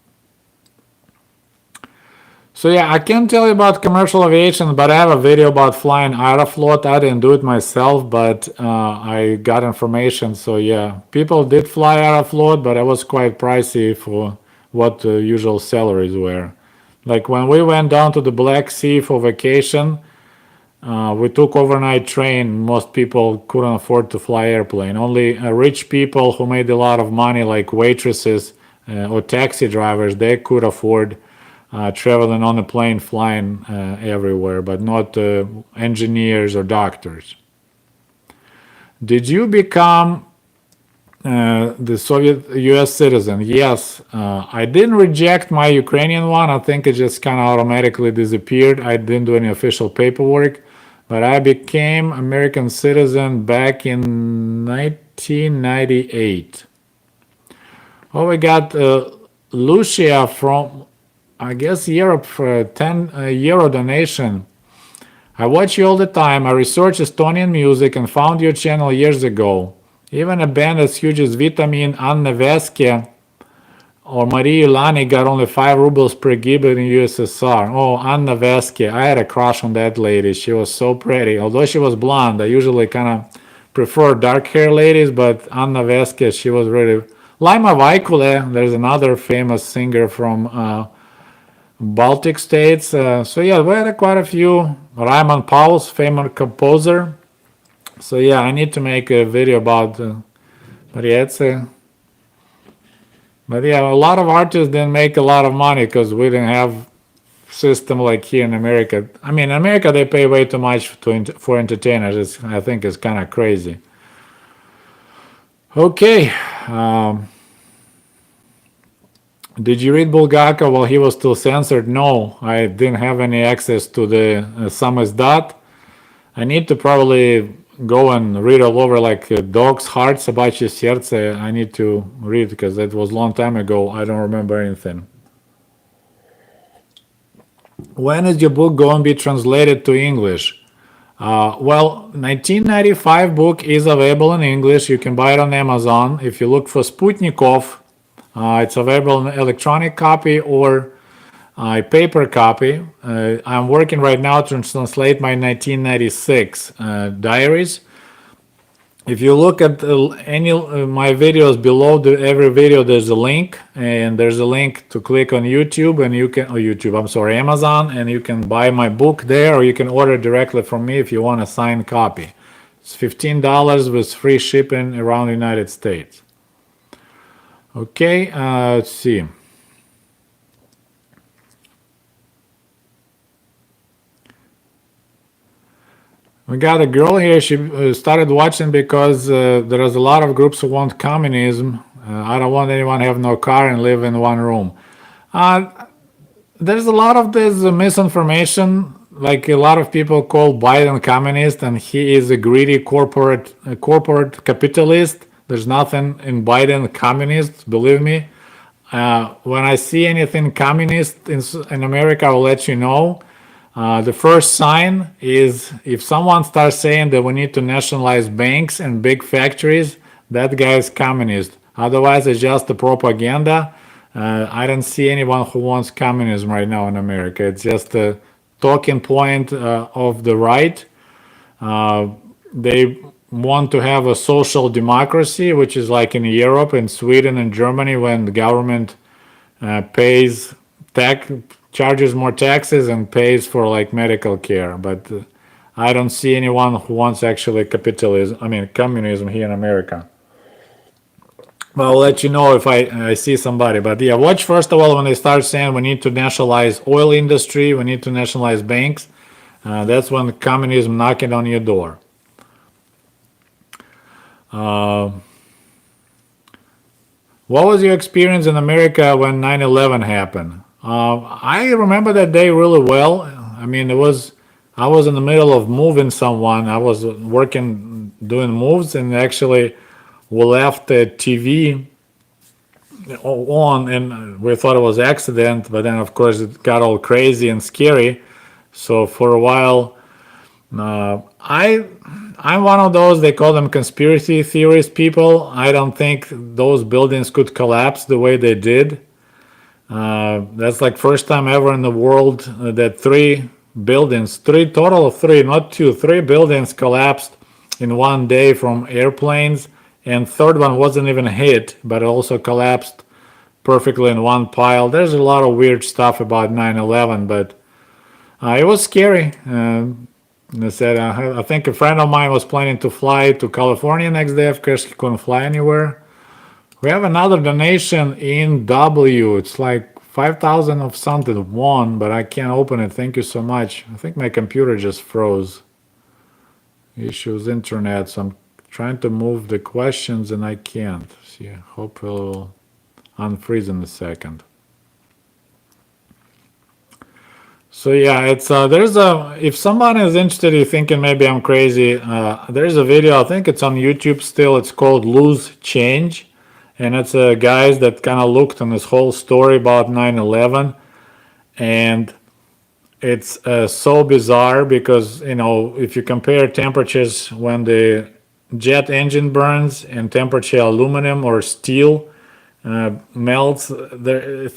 So yeah, I can't tell you about commercial aviation, but I have a video about flying Aeroflot. I didn't do it myself, but I got information. So yeah, people did fly Aeroflot, but it was quite pricey for what the usual salaries were. Like when we went down to the Black Sea for vacation, we took overnight train. Most people couldn't afford to fly airplane. Only rich people who made a lot of money, like waitresses or taxi drivers, they could afford traveling on a plane, flying everywhere, but not engineers or doctors. Did you become the Soviet US citizen? Yes, I didn't reject my Ukrainian one. I think it just kind of automatically disappeared. I didn't do any official paperwork, but I became American citizen back in 1998. Oh, we got Lucia from, I guess, Europe for a 10 euro donation. I watch you all the time. I research Estonian music and found your channel years ago. Even a band as huge as Vitamin, Anne Veske, or Marie Lani got only 5 rubles per gig in USSR. Oh, Anne Veske. I had a crush on that lady. She was so pretty. Although she was blonde, I usually kind of prefer dark hair ladies, but Anne Veske, she was really... Laima Vaikule, there's another famous singer from Baltic states. So yeah, we had quite a few. Raymond Pauls, famous composer. So yeah, I need to make a video about Marietse. But yeah, a lot of artists didn't make a lot of money because we didn't have system like here in America. I mean, in America they pay way too much for entertainers. I think it's kind of crazy. Okay. Did you read Bulgakov while he was still censored? No, I didn't have any access to the Samizdat. I need to probably go and read all over like Dog's Heart, Собачье сердце. I need to read because it was a long time ago. I don't remember anything. When is your book going to be translated to English? Well, 1995 book is available in English. You can buy it on Amazon. If you look for Sputnikov, it's available in electronic copy or a paper copy. I'm working right now to translate my 1996 diaries. If you look at any my videos below every video, there's a link, and there's a link to click on YouTube, and you can Amazon, and you can buy my book there, or you can order directly from me if you want a signed copy. It's $15 with free shipping around the United States. Okay, let's see. We got a girl here. She started watching because there is a lot of groups who want communism. I don't want anyone to have no car and live in one room. There's a lot of this misinformation. Like a lot of people call Biden communist, and he is a greedy corporate capitalist. There's nothing in Biden communist, believe me. When I see anything communist in America, I'll let you know. The first sign is if someone starts saying that we need to nationalize banks and big factories, that guy is communist. Otherwise, it's just a propaganda. I don't see anyone who wants communism right now in America. It's just a talking point of the right. They want to have a social democracy, which is like in Europe and Sweden and Germany, when the government charges more taxes and pays for like medical care. But I don't see anyone who wants actually communism here in America. Well, I'll let you know if I see somebody. But yeah, watch first of all when they start saying we need to nationalize oil industry, we need to nationalize banks. That's when communism knocking on your door. What was your experience in America when 9/11 happened? I remember that day really well. I mean, I was in the middle of moving someone. I was working, doing moves, and actually we left the TV on, and we thought it was accident, but then of course it got all crazy and scary. So for a while, I'm one of those, they call them conspiracy theorist people. I don't think those buildings could collapse the way they did. That's like first time ever in the world that three total of three, not two, three buildings collapsed in one day from airplanes, and third one wasn't even hit, but it also collapsed perfectly in one pile. There's a lot of weird stuff about 9/11, but it was scary. I said, I think a friend of mine was planning to fly to California next day. Of course, he couldn't fly anywhere. We have another donation in W. It's like 5,000 of something won, but I can't open it. Thank you so much. I think my computer just froze. Issues internet, so I'm trying to move the questions and I can't. See, hope it will unfreeze in a second. So yeah, it's if someone is interested, you thinking maybe I'm crazy, there's a video, I think it's on YouTube still. It's called Lose Change, and it's guys that kind of looked on this whole story about 9/11, and it's so bizarre because if you compare temperatures when the jet engine burns and temperature aluminum or steel melts,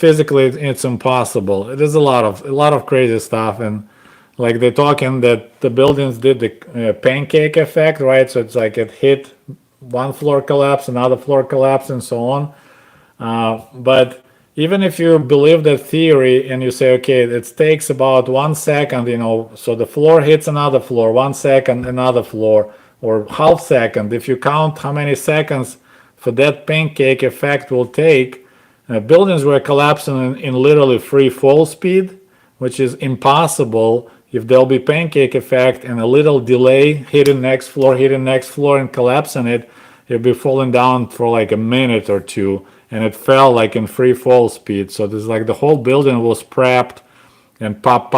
physically it's impossible. It is a lot of crazy stuff, and like they're talking that the buildings did the pancake effect, right? So it's like it hit one floor collapse, another floor collapse, and so on. But even if you believe that theory and you say, okay, it takes about 1 second, so the floor hits another floor, 1 second, another floor, or half second. If you count how many seconds for that pancake effect will take, buildings were collapsing in literally free fall speed, which is impossible if there'll be pancake effect and a little delay, hitting next floor, and collapsing it, it'll be falling down for like a minute or two, and it fell like in free fall speed. So there's like the whole building was prepped and pop,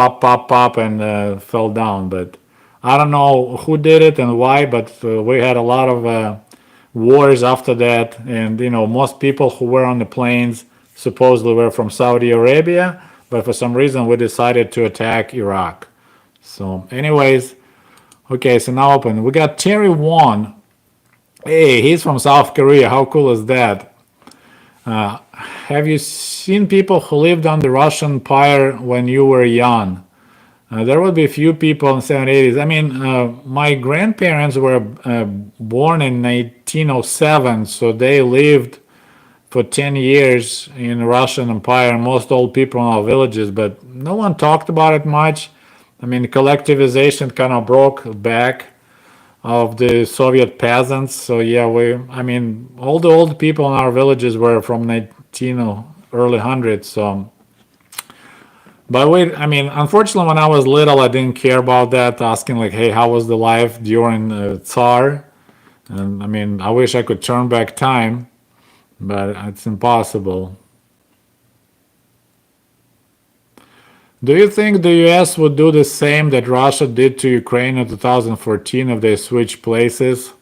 and fell down. But I don't know who did it and why, but we had a lot of wars after that. And, most people who were on the planes supposedly were from Saudi Arabia, but for some reason we decided to attack Iraq. So, anyways, okay, so now open. We got Terry Won. Hey, he's from South Korea. How cool is that? Have you seen people who lived on the Russian Empire when you were young? There would be a few people in the 70s. I mean, my grandparents were born in 1907, so they lived for 10 years in the Russian Empire, most old people in our villages, but no one talked about it much. I mean, collectivization kind of broke back of the Soviet peasants. So yeah, all the old people in our villages were from 19 early hundreds. So, but unfortunately, when I was little, I didn't care about that. Asking like, hey, how was the life during Tsar? And I wish I could turn back time, but it's impossible. Do you think the US would do the same that Russia did to Ukraine in 2014 if they switch places?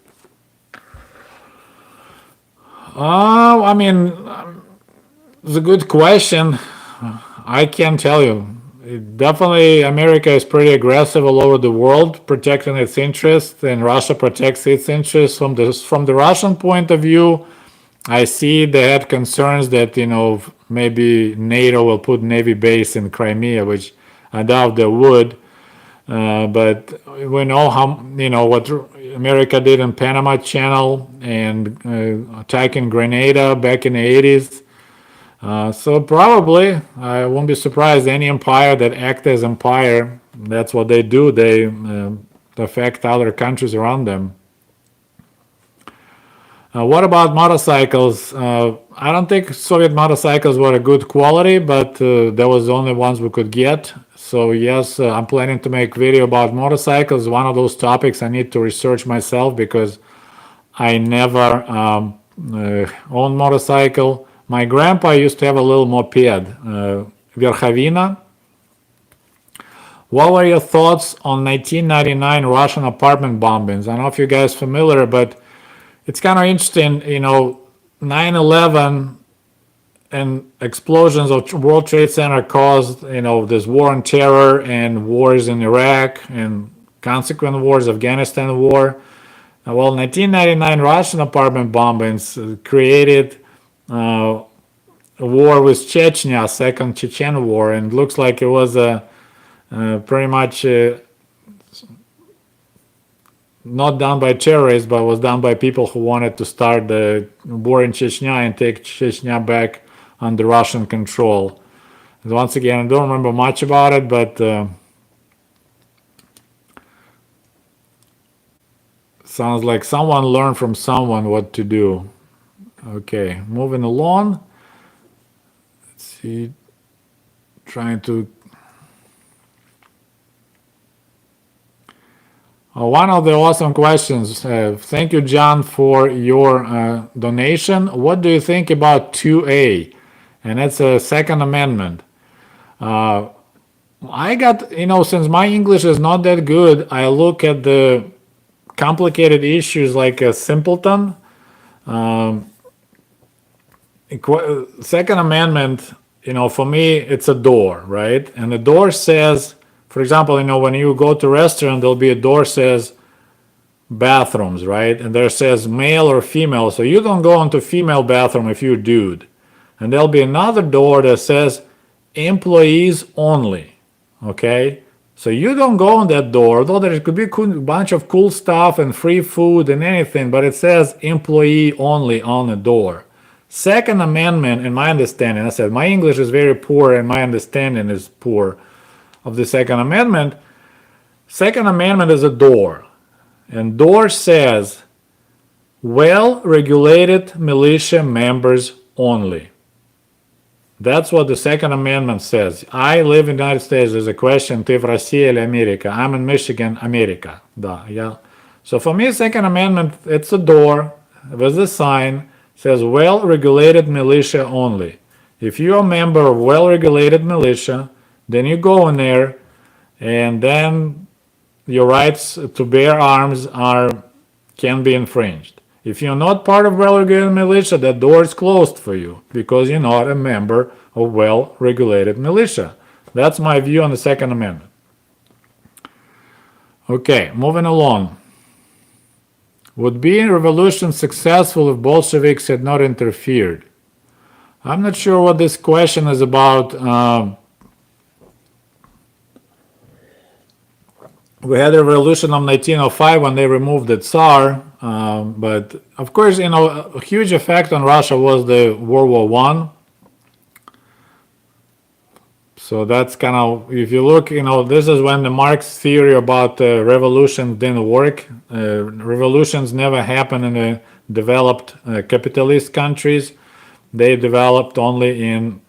It's a good question. I can't tell you. Definitely, America is pretty aggressive all over the world, protecting its interests, and Russia protects its interests. From the Russian point of view, I see they had concerns that maybe NATO will put Navy base in Crimea, which I doubt they would. But we know what America did in Panama Channel and attacking Grenada back in the 80s. So probably I won't be surprised any empire that act as empire. That's what they do. They affect other countries around them. What about motorcycles? I don't think Soviet motorcycles were a good quality, but that was the only ones we could get. So yes, I'm planning to make video about motorcycles. One of those topics I need to research myself because I never owned motorcycle. My grandpa used to have a little moped, Verkhovina. What were your thoughts on 1999 Russian apartment bombings? I don't know if you guys are familiar, but it's kind of interesting, 9/11 and explosions of World Trade Center caused, this war on terror and wars in Iraq and consequent wars, Afghanistan war. Well, 1999 Russian apartment bombings created a war with Chechnya, Second Chechen War, and it looks like it was pretty much not done by terrorists, but was done by people who wanted to start the war in Chechnya and take Chechnya back under Russian control. And once again, I don't remember much about it, but sounds like someone learned from someone what to do. Okay, moving along. Let's see. Trying to. One of the awesome questions. Thank you, John, for your donation. What do you think about 2A? And that's a Second Amendment. I got, since my English is not that good, I look at the complicated issues like a simpleton. Second Amendment, for me, it's a door, right? And the door says, for example, when you go to a restaurant, there'll be a door says bathrooms, right? And there says male or female. So you don't go into female bathroom if you're a dude. And there'll be another door that says employees only, okay? So you don't go in that door, though there could be a bunch of cool stuff and free food and anything, but it says employee only on the door. Second Amendment, in my understanding, I said my English is very poor and my understanding is poor of the Second Amendment. Second Amendment is a door. And door says well-regulated militia members only. That's what the Second Amendment says. I live in the United States. There's a question, ты в России или Америка? I'm in Michigan, America. Да, yeah. So for me, Second Amendment, it's a door with a sign, says well-regulated militia only. If you're a member of well-regulated militia, then you go in there, and then your rights to bear arms can be infringed. If you're not part of well-regulated militia, the door is closed for you because you're not a member of well-regulated militia. That's my view on the Second Amendment. Okay, moving along. Would be a revolution successful if Bolsheviks had not interfered? I'm not sure what this question is about. We had a revolution of 1905 when they removed the Tsar, but of course, a huge effect on Russia was the World War I. So that's kind of, if you look, this is when the Marx theory about revolutions didn't work. Revolutions never happen in the developed capitalist countries. They developed only in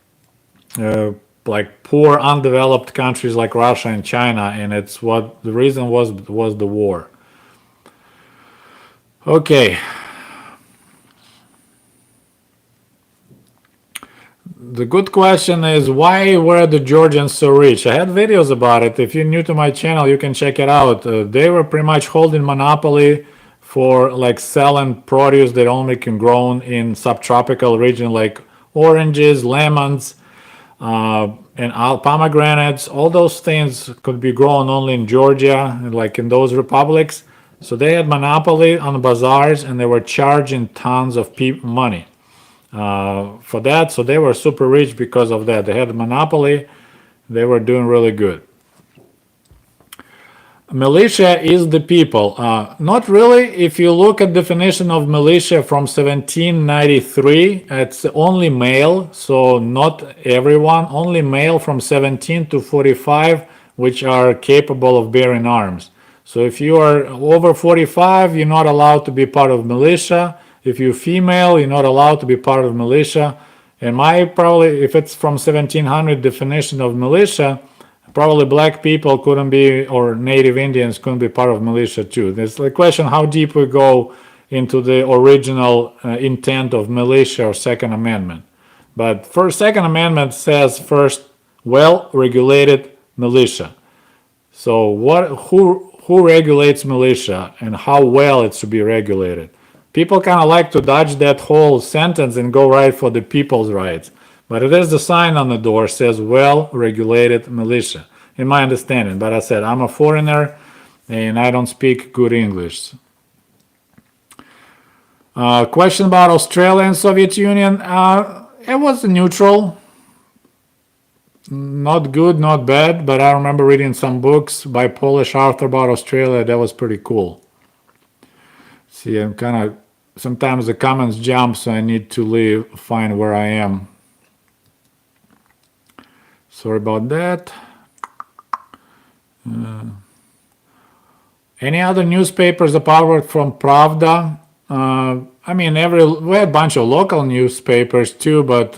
like poor, undeveloped countries like Russia and China, and it's what the reason was the war. Okay. The good question is, why were the Georgians so rich? I had videos about it. If you're new to my channel, you can check it out. They were pretty much holding monopoly for like selling produce that only can grow in subtropical region like oranges, lemons, and pomegranates. All those things could be grown only in Georgia, like in those republics. So they had monopoly on the bazaars, and they were charging tons of money for that. So they were super rich because of that. They had a monopoly. They were doing really good. Militia is the people. Not really. If you look at definition of militia from 1793, it's only male, so not everyone, only male from 17 to 45, which are capable of bearing arms. So if you are over 45, you're not allowed to be part of militia. If you're female, you're not allowed to be part of militia. And probably, if it's from 1700 definition of militia, probably black people couldn't be, or native Indians couldn't be part of militia too. There's the question how deep we go into the original intent of militia or Second Amendment. But first, Second Amendment says first, well-regulated militia. So who regulates militia and how well it should be regulated? People kind of like to dodge that whole sentence and go right for the people's rights. But there's the sign on the door says well-regulated militia, in my understanding. But I said, I'm a foreigner and I don't speak good English. Question about Australia and Soviet Union. It was neutral. Not good, not bad, but I remember reading some books by Polish author about Australia. That was pretty cool. See, I'm kind of, sometimes the comments jump, so I need to find where I am. Sorry about that. Any other newspapers apart from Pravda? I mean, we had a bunch of local newspapers too, but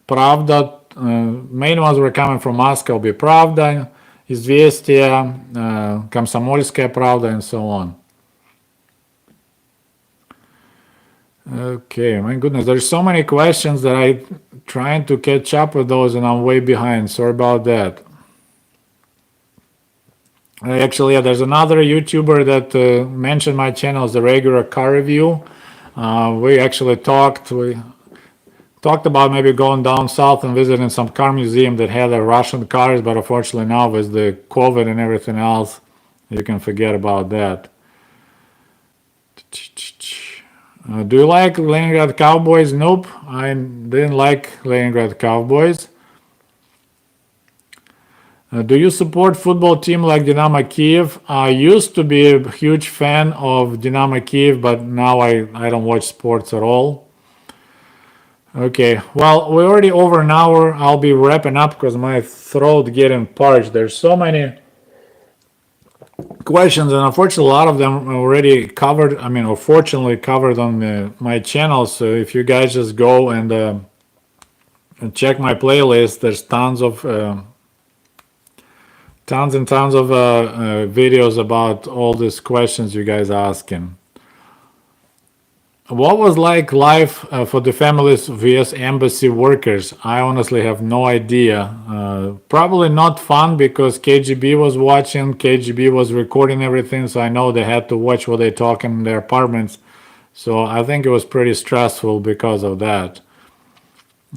Pravda, main ones were coming from Moscow, be Pravda, Izvestia, Komsomolskaya Pravda, and so on. Okay, my goodness, there's so many questions that I'm trying to catch up with those and I'm way behind. Sorry about that. Actually, yeah, there's another YouTuber that mentioned my channel as a regular car review. We actually talked about maybe going down south and visiting some car museum that had Russian cars, but unfortunately now with the COVID and everything else, you can forget about that. Do you like Leningrad Cowboys? Nope, I didn't like Leningrad Cowboys. Do you support football team like Dynamo Kiev? I used to be a huge fan of Dynamo Kiev, but now I don't watch sports at all. Okay, well, we're already over an hour. I'll be wrapping up because my throat getting parched. There's so many questions, and unfortunately a lot of them are already covered, or fortunately covered on my channel. So if you guys just go and check my playlist, there's tons and tons of videos about all these questions you guys are asking. What was like life for the families of US embassy workers? I honestly have no idea. Probably not fun because KGB was watching, KGB was recording everything, so I know they had to watch what they talk in their apartments. So I think it was pretty stressful because of that.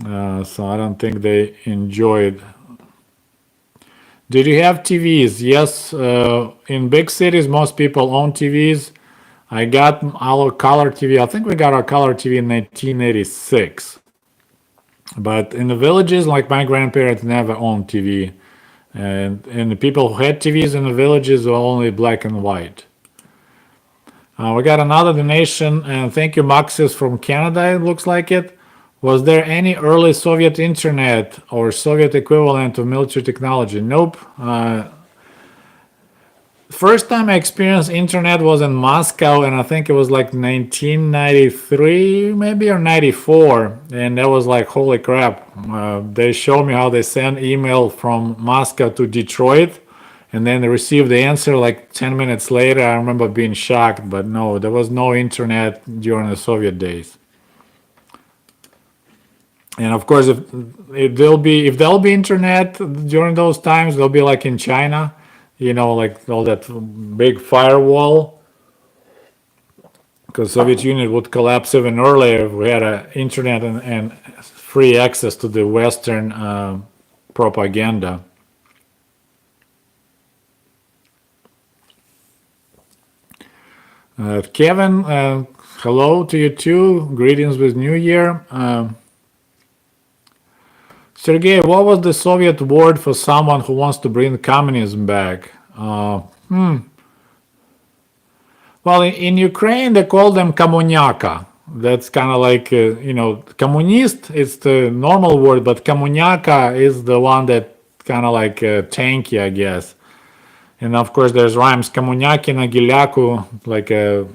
So I don't think they enjoyed. Did you have TVs? Yes. In big cities, most people own TVs. I got our color TV. I think we got our color TV in 1986. But in the villages, like my grandparents never owned TV. And the people who had TVs in the villages were only black and white. We got another donation, and thank you, Maxis from Canada, it looks like it. Was there any early Soviet internet or Soviet equivalent of military technology? Nope. First time I experienced internet was in Moscow, and I think it was like 1993 maybe or 94, and that was like holy crap. They showed me how they send email from Moscow to Detroit, and then they received the answer like 10 minutes later. I remember being shocked, but no, there was no internet during the Soviet days. And of course, if there'll be internet during those times, they'll be like in China, like all that big firewall, because Soviet Union would collapse even earlier if we had internet and free access to the Western propaganda. Kevin, hello to you too. Greetings with New Year. Sergey, what was the Soviet word for someone who wants to bring communism back? Well, in Ukraine, they call them коммуняка. That's kind of like, communist is the normal word, but коммуняка is the one that kind of like tanky, I guess. And of course, there's rhymes. Коммуняки на гіляку, like a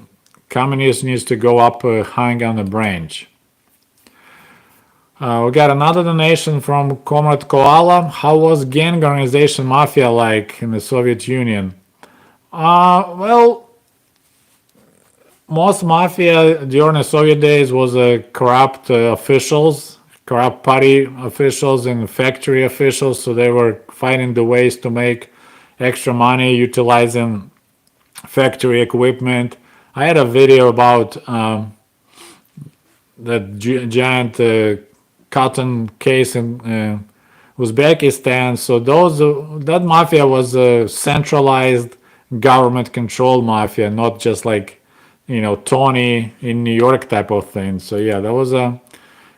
communist needs to go up hang on a branch. We got another donation from Comrade Koala. How was gang organization mafia like in the Soviet Union? Well, most mafia during the Soviet days was corrupt officials, corrupt party officials and factory officials, so they were finding the ways to make extra money utilizing factory equipment. I had a video about that giant cotton case in Uzbekistan. So that mafia was a centralized government controlled mafia, not just like Tony in New York type of thing. So yeah,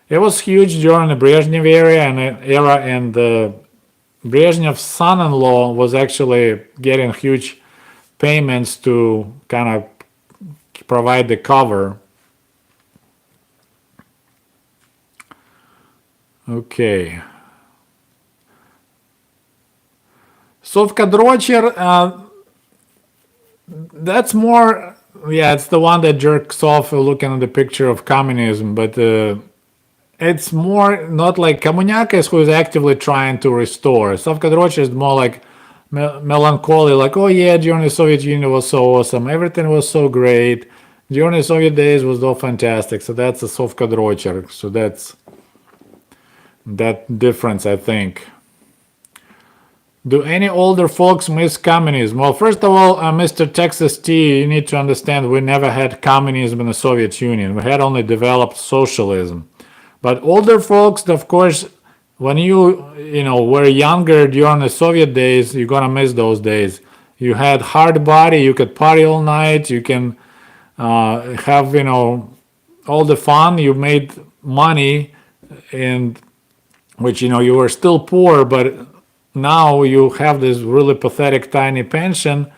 it was huge during the Brezhnev era, and Brezhnev's son-in-law was actually getting huge payments to kind of provide the cover. Okay. Sovkadracher, that's more, yeah, it's the one that jerks off looking at the picture of communism, but it's more not like Коммуняка who is actively trying to restore. Sovkadracher is more like melancholy, like, oh yeah, during the Soviet Union was so awesome, everything was so great, during the Soviet days was all fantastic. So that's a Sovkadracher. So that's that difference, I think. Do any older folks miss communism? Well, first of all, Mr. Texas T, you need to understand we never had communism in the Soviet Union. We had only developed socialism. But older folks, of course, when you were younger during the Soviet days, you're gonna miss those days. You had hard body, you could party all night, you can have all the fun, you made money, and which you were still poor, but now you have this really pathetic tiny pension,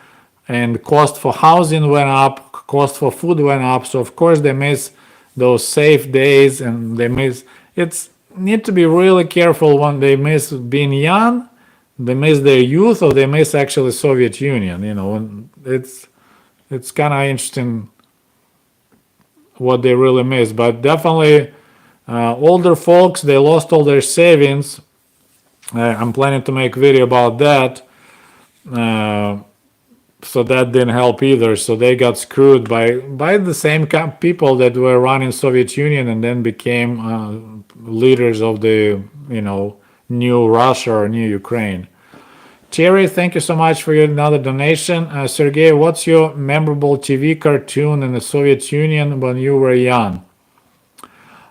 and cost for housing went up, cost for food went up. So of course they miss those safe days, and they miss. It's need to be really careful when they miss being young, they miss their youth, or they miss actually Soviet Union. And it's kind of interesting what they really miss, but definitely. Older folks, they lost all their savings. I'm planning to make a video about that. so that didn't help either. So they got screwed by the same people that were running Soviet Union and then became leaders of the new Russia or new Ukraine. Thierry, thank you so much for your another donation. Sergey, what's your memorable TV cartoon in the Soviet Union when you were young?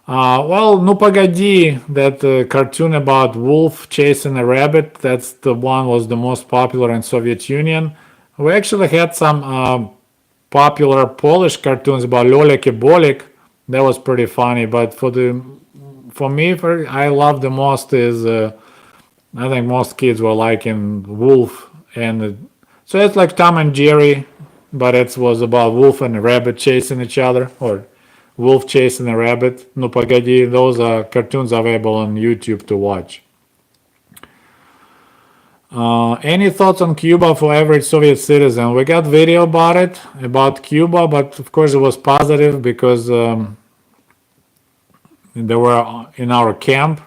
Well, Ну Погоди, that cartoon about wolf chasing a rabbit, that's the one was the most popular in Soviet Union. We actually had some popular Polish cartoons about Lolek and Bolek. That was pretty funny, but I love the most is I think most kids were liking Wolf, and so it's like Tom and Jerry, but it was about wolf and a rabbit chasing each other, or wolf chasing a rabbit. No Pagadi, those are cartoons available on YouTube to watch. Any thoughts on Cuba for average Soviet citizen? We got video about it, about Cuba, but of course it was positive because they were in our camp.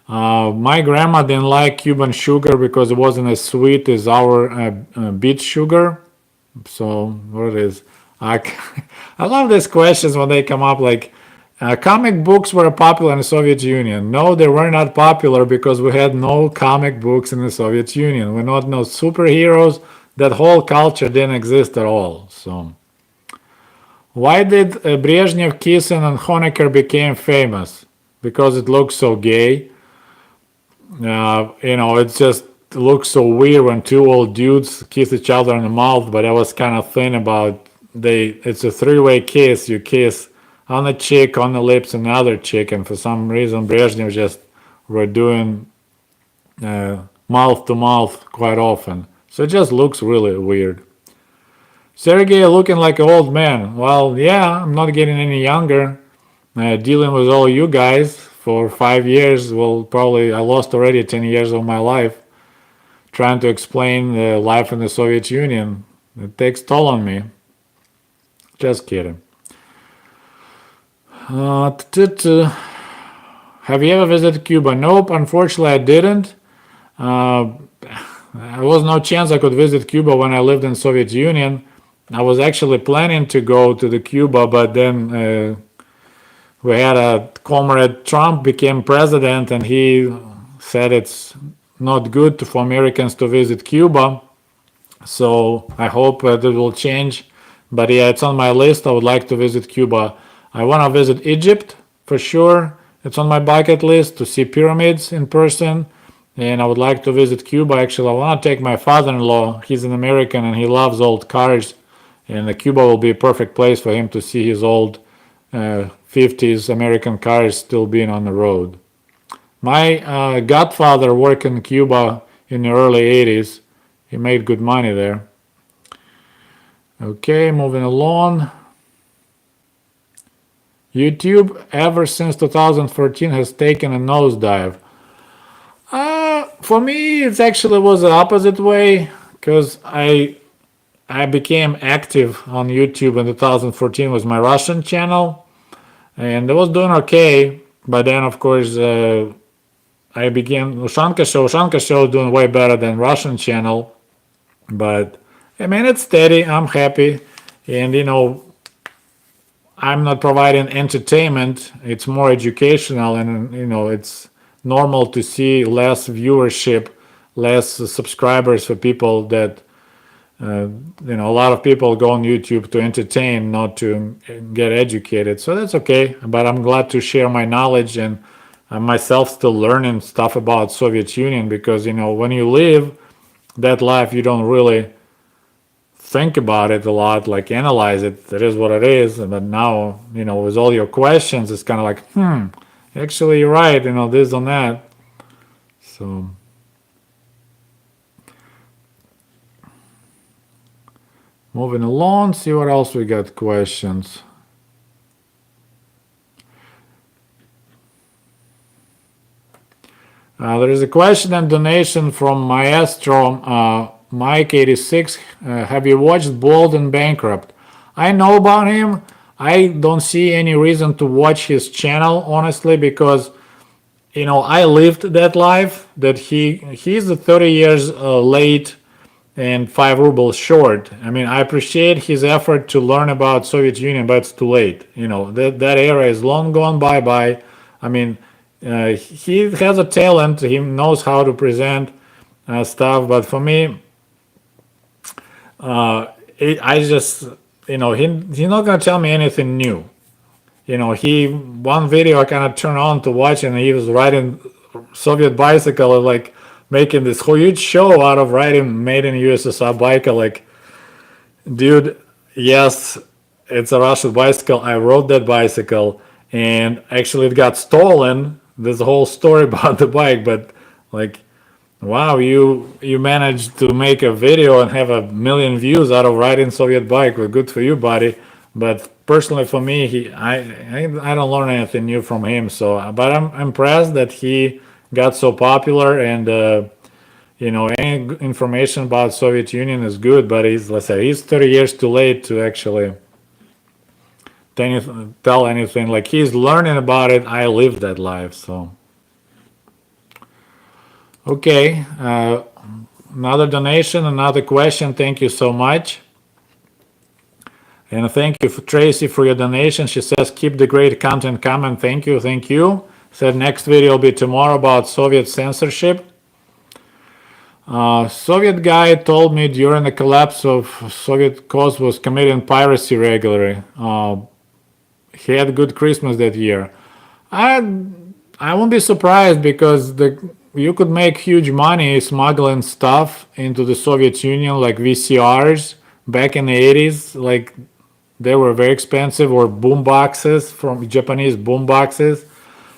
My grandma didn't like Cuban sugar because it wasn't as sweet as our beet sugar. So what it is? I love these questions when they come up like comic books were popular in the Soviet Union. No, they were not popular because we had no comic books in the Soviet Union. We not no superheroes. That whole culture didn't exist at all. So why did Brezhnev kissing and Honecker became famous? Because it looks so gay. It just looks so weird when two old dudes kiss each other in the mouth, but I was kind of thin about it's a three-way kiss. You kiss on the cheek, on the lips, and the other cheek, and for some reason Brezhnev just were doing mouth to mouth quite often. So it just looks really weird. Sergey looking like an old man. Well, yeah, I'm not getting any younger. Dealing with all you guys for 5 years. Well, probably I lost already 10 years of my life trying to explain life in the Soviet Union. It takes toll on me. Just kidding. Have you ever visited Cuba? Nope, unfortunately I didn't. There was no chance I could visit Cuba when I lived in Soviet Union. I was actually planning to go to the Cuba, but then we had a comrade Trump became president, and he said it's not good for Americans to visit Cuba. So I hope that it will change. But yeah, it's on my list. I would like to visit Cuba. I want to visit Egypt for sure. It's on my bucket list to see pyramids in person. And I would like to visit Cuba. Actually, I want to take my father-in-law. He's an American and he loves old cars. And Cuba will be a perfect place for him to see his old 50s American cars still being on the road. My godfather worked in Cuba in the early 80s. He made good money there. Okay, moving along. YouTube, ever since 2014, has taken a nosedive. For me, it actually was the opposite way, because I became active on YouTube in 2014 with my Russian channel, and I was doing okay. But then, of course, I began Ushanka Show. Ushanka Show is doing way better than Russian channel, but I mean it's steady. I'm happy, and I'm not providing entertainment. It's more educational, and it's normal to see less viewership, less subscribers for people that a lot of people go on YouTube to entertain, not to get educated. So that's okay. But I'm glad to share my knowledge, and myself still learning stuff about Soviet Union, because when you live that life, you don't really think about it a lot, like analyze it. It is what it is. But now, with all your questions, it's kind of like, actually you're right, this and that. So moving along, see what else we got questions. There is a question and donation from Maestro Mike86. Have you watched Bold and Bankrupt? I know about him. I don't see any reason to watch his channel, honestly, because I lived that life that he's 30 years late and 5 rubles short. I mean, I appreciate his effort to learn about Soviet Union, but it's too late. That era is long gone bye. I mean, he has a talent. He knows how to present stuff. But for me, I just, he's not gonna tell me anything new. One video I kind of turned on to watch, and he was riding Soviet bicycle, and like making this huge show out of riding made in USSR bicycle. Like, dude, yes, it's a Russian bicycle. I rode that bicycle, and actually it got stolen. There's a whole story about the bike, but like, wow, you managed to make a video and have 1 million views out of riding Soviet bike. Well, good for you, buddy. But personally, for me, I don't learn anything new from him. So, but I'm impressed that he got so popular, and any information about Soviet Union is good. But let's say he's 30 years too late to actually tell anything. Like, he's learning about it. I lived that life, so. Okay, another donation, another question. Thank you so much. And thank you for Tracy for your donation. She says, keep the great content coming. Thank you. Said next video will be tomorrow about Soviet censorship. Soviet guy told me during the collapse of Soviet cause was committing piracy regularly. He had a good Christmas that year. I won't be surprised, because you could make huge money smuggling stuff into the Soviet Union, like VCRs back in the 80s. Like, they were very expensive, or boom boxes, from Japanese boom boxes.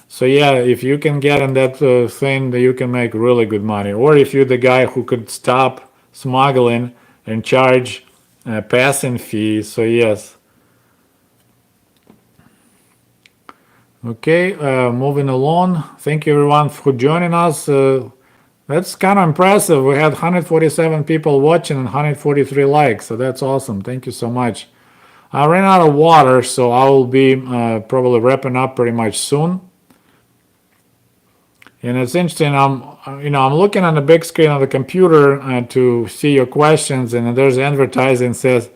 So yeah, if you can get in that thing, you can make really good money. Or if you're the guy who could stop smuggling and charge passing fees. So yes. Okay, moving along. Thank you everyone for joining us. That's kind of impressive. We had 147 people watching and 143 likes, so that's awesome. Thank you so much. I ran out of water, so I will be probably wrapping up pretty much soon. And it's interesting. I'm looking on the big screen of the computer to see your questions, and there's advertising says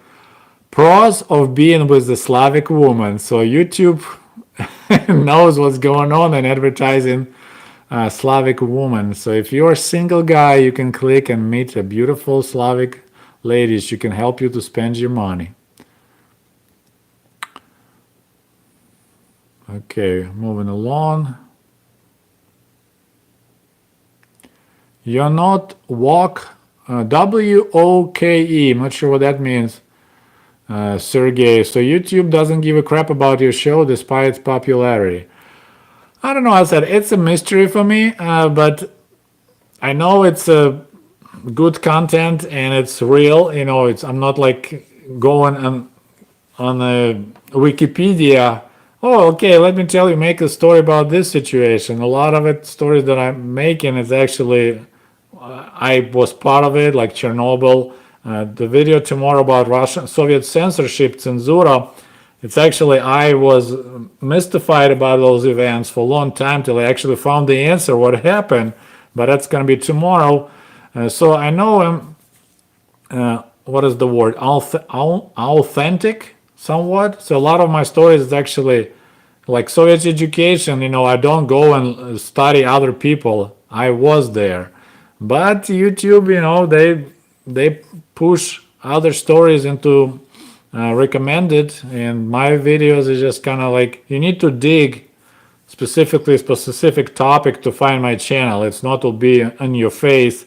pros of being with the Slavic woman. So YouTube knows what's going on in advertising Slavic woman. So if you're a single guy, you can click and meet a beautiful Slavic lady. She can help you to spend your money. Okay, moving along. You're not woke, WOKE. I'm not sure what that means, Sergey. So YouTube doesn't give a crap about your show despite its popularity. I don't know. I said it's a mystery for me, but I know it's a good content and it's real. I'm not like going on Wikipedia. Oh, okay, let me tell you, make a story about this situation. A lot of it, stories that I'm making, is actually, I was part of it, like Chernobyl. The video tomorrow about Russian Soviet censorship, censura, it's actually, I was mystified about those events for a long time till I actually found the answer, what happened. But that's going to be tomorrow. So I know, what is the word, authentic somewhat. So a lot of my stories is actually like Soviet education. I don't go and study other people. I was there. But YouTube, they push other stories into recommended, and my videos is just kind of like, you need to dig specifically a specific topic to find my channel. It's not to be in your face.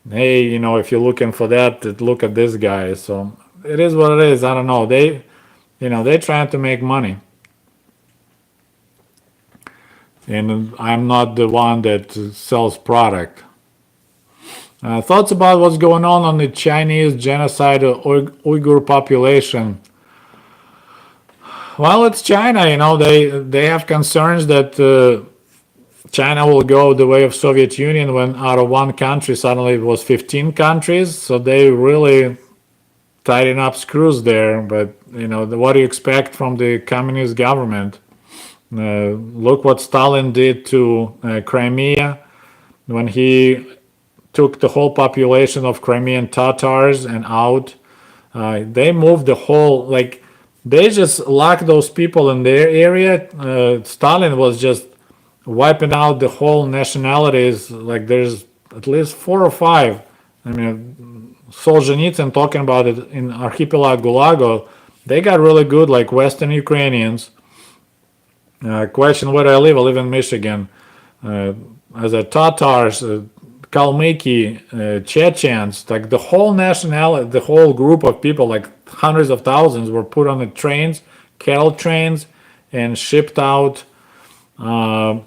Hey, if you're looking for that, look at this guy. So it is what it is. I don't know. They're trying to make money. And I'm not the one that sells product. Thoughts about what's going on the Chinese genocide of Uyghur population? Well, it's China. They have concerns that China will go the way of Soviet Union, when out of one country suddenly it was 15 countries. So they really tighten up screws there. But what do you expect from the communist government? Look what Stalin did to Crimea when he took the whole population of Crimean Tatars and out. They moved the whole, like, they just locked those people in their area. Stalin was just wiping out the whole nationalities. Like, there's at least 4 or 5. I mean, Solzhenitsyn talking about it in Archipelago Gulago. They got really good, like Western Ukrainians. Question where I live in Michigan. As a Tatars, Kalmyki, Chechens, like the whole nationality, the whole group of people, like hundreds of thousands, were put on the trains, cattle trains, and shipped out to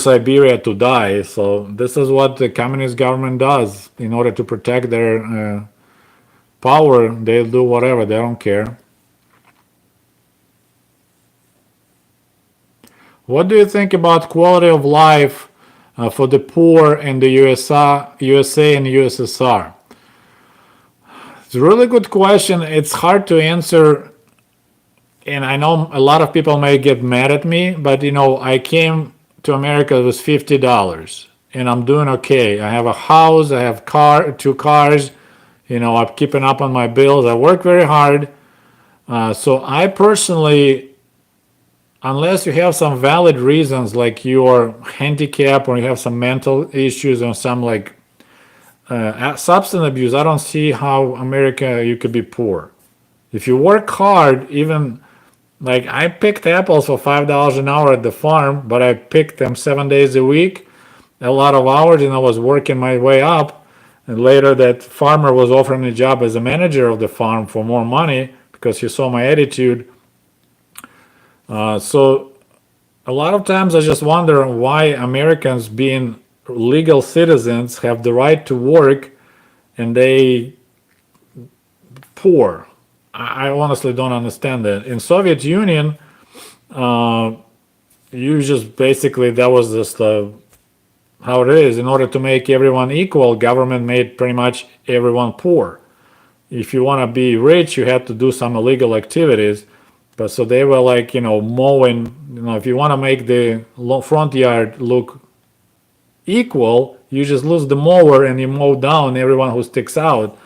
Siberia to die. So this is what the communist government does in order to protect their power. They'll do whatever, they don't care. What do you think about quality of life for the poor in the USA and USSR? It's a really good question. It's hard to answer, and I know a lot of people may get mad at me, but I came to America with $50, and I'm doing okay. I have a house, I have 2 cars, I'm keeping up on my bills. I work very hard. So I personally, unless you have some valid reasons, like you're handicapped or you have some mental issues or some like substance abuse, I don't see how America you could be poor. If you work hard, even like I picked apples for $5 an hour at the farm, but I picked them 7 days a week, a lot of hours, and I was working my way up. And later that farmer was offering me a job as a manager of the farm for more money because he saw my attitude. So a lot of times I just wonder why Americans, being legal citizens, have the right to work and they poor. I honestly don't understand that. In Soviet Union, you just basically, that was just how it is. In order to make everyone equal, government made pretty much everyone poor. If you want to be rich, you had to do some illegal activities. But so they were like, mowing, if you want to make the front yard look equal, you just lose the mower and you mow down everyone who sticks out.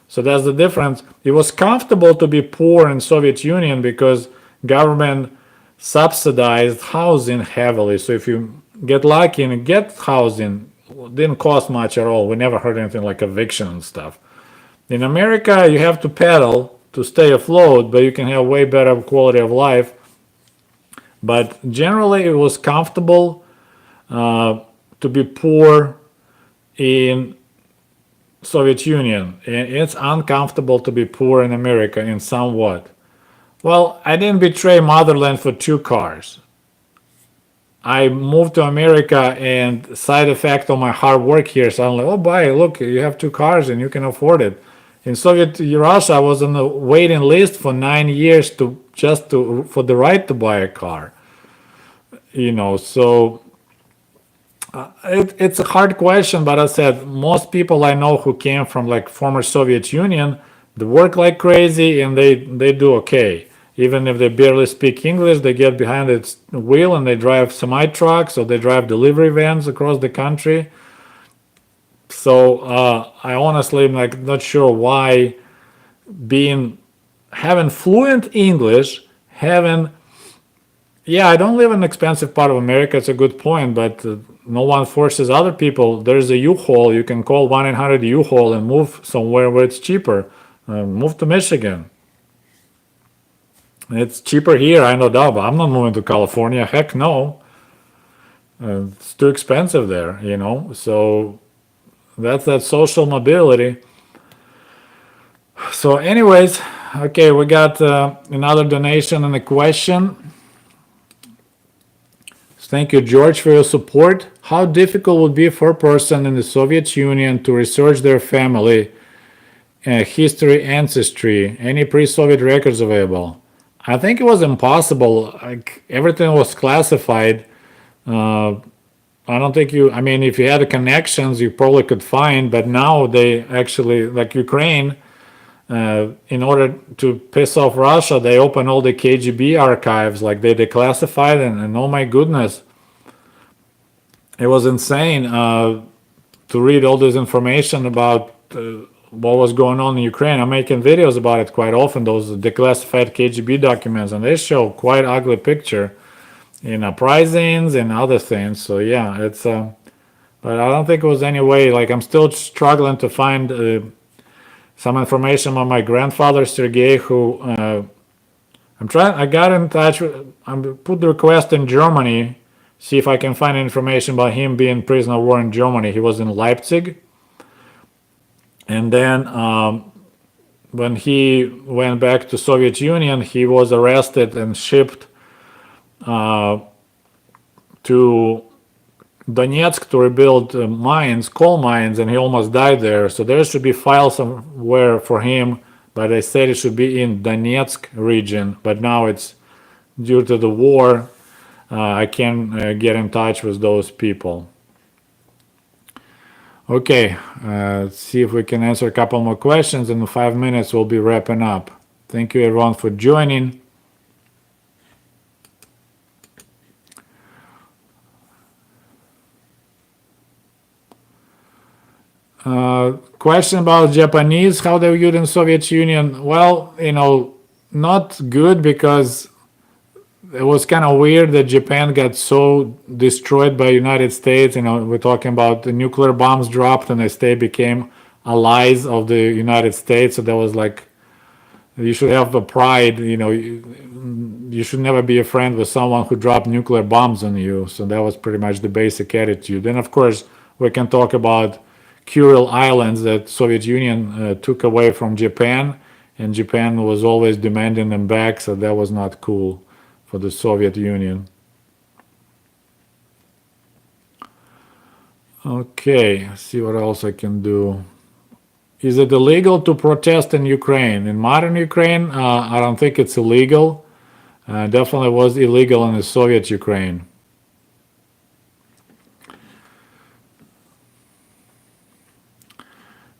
So that's the difference. It was comfortable to be poor in Soviet Union because government subsidized housing heavily. So if you get lucky and get housing, it didn't cost much at all. We never heard anything like eviction and stuff. In America, you have to pedal to stay afloat, but you can have way better quality of life. But generally, it was comfortable to be poor in Soviet Union, and it's uncomfortable to be poor in America in somewhat. Well, I didn't betray motherland for 2 cars. I moved to America, and side effect of my hard work here, suddenly, oh boy, look, you have 2 cars and you can afford it. In Soviet Russia, I was on the waiting list for 9 years for the right to buy a car. So it's a hard question, but I said most people I know who came from like former Soviet Union, they work like crazy and they do okay. Even if they barely speak English, they get behind the wheel and they drive semi-trucks or they drive delivery vans across the country. So I honestly am like not sure why having fluent English, I don't live in an expensive part of America. It's a good point, but no one forces other people. There's a U-Haul. You can call 1-800-U-Haul and move somewhere where it's cheaper. Move to Michigan. It's cheaper here, I know that, but I'm not moving to California. Heck no. It's too expensive there, So that's that social mobility. So anyways, okay, we got another donation and a question. Thank you, George, for your support. How difficult would it be for a person in the Soviet Union to research their family, history, ancestry, any pre-Soviet records available? I think it was impossible. Like everything was classified. I don't think if you had connections, you probably could find, but now they actually, like Ukraine, in order to piss off Russia, they open all the KGB archives, like they declassified, and oh my goodness, it was insane. to read all this information about what was going on in Ukraine. I'm making videos about it quite often, those declassified KGB documents, and they show quite ugly picture in uprisings and other things. So yeah, it's but I don't think it was any way. Like, I'm still struggling to find some information on my grandfather Sergei, who I got in touch with, I put the request in Germany, see if I can find information about him being prisoner of war in Germany. He was in Leipzig, and then when he went back to Soviet Union, he was arrested and shipped to Donetsk to rebuild mines, coal mines, and he almost died there. So there should be files somewhere for him, but they said it should be in Donetsk region. But now it's due to the war. I can't get in touch with those people. Okay, let's see if we can answer a couple more questions. In 5 minutes, we'll be wrapping up. Thank you, everyone, for joining. Question about Japanese, how they viewed in Soviet Union. Well, not good, because it was kind of weird that Japan got so destroyed by United States. We're talking about the nuclear bombs dropped and they became allies of the United States. So that was like, you should have the pride, you should never be a friend with someone who dropped nuclear bombs on you. So that was pretty much the basic attitude. Then of course we can talk about Kuril Islands that Soviet Union took away from Japan, and Japan was always demanding them back, so that was not cool for the Soviet Union. Okay, let's see what else I can do. Is it illegal to protest in Ukraine? In modern Ukraine, I don't think it's illegal. Definitely was illegal in the Soviet Ukraine.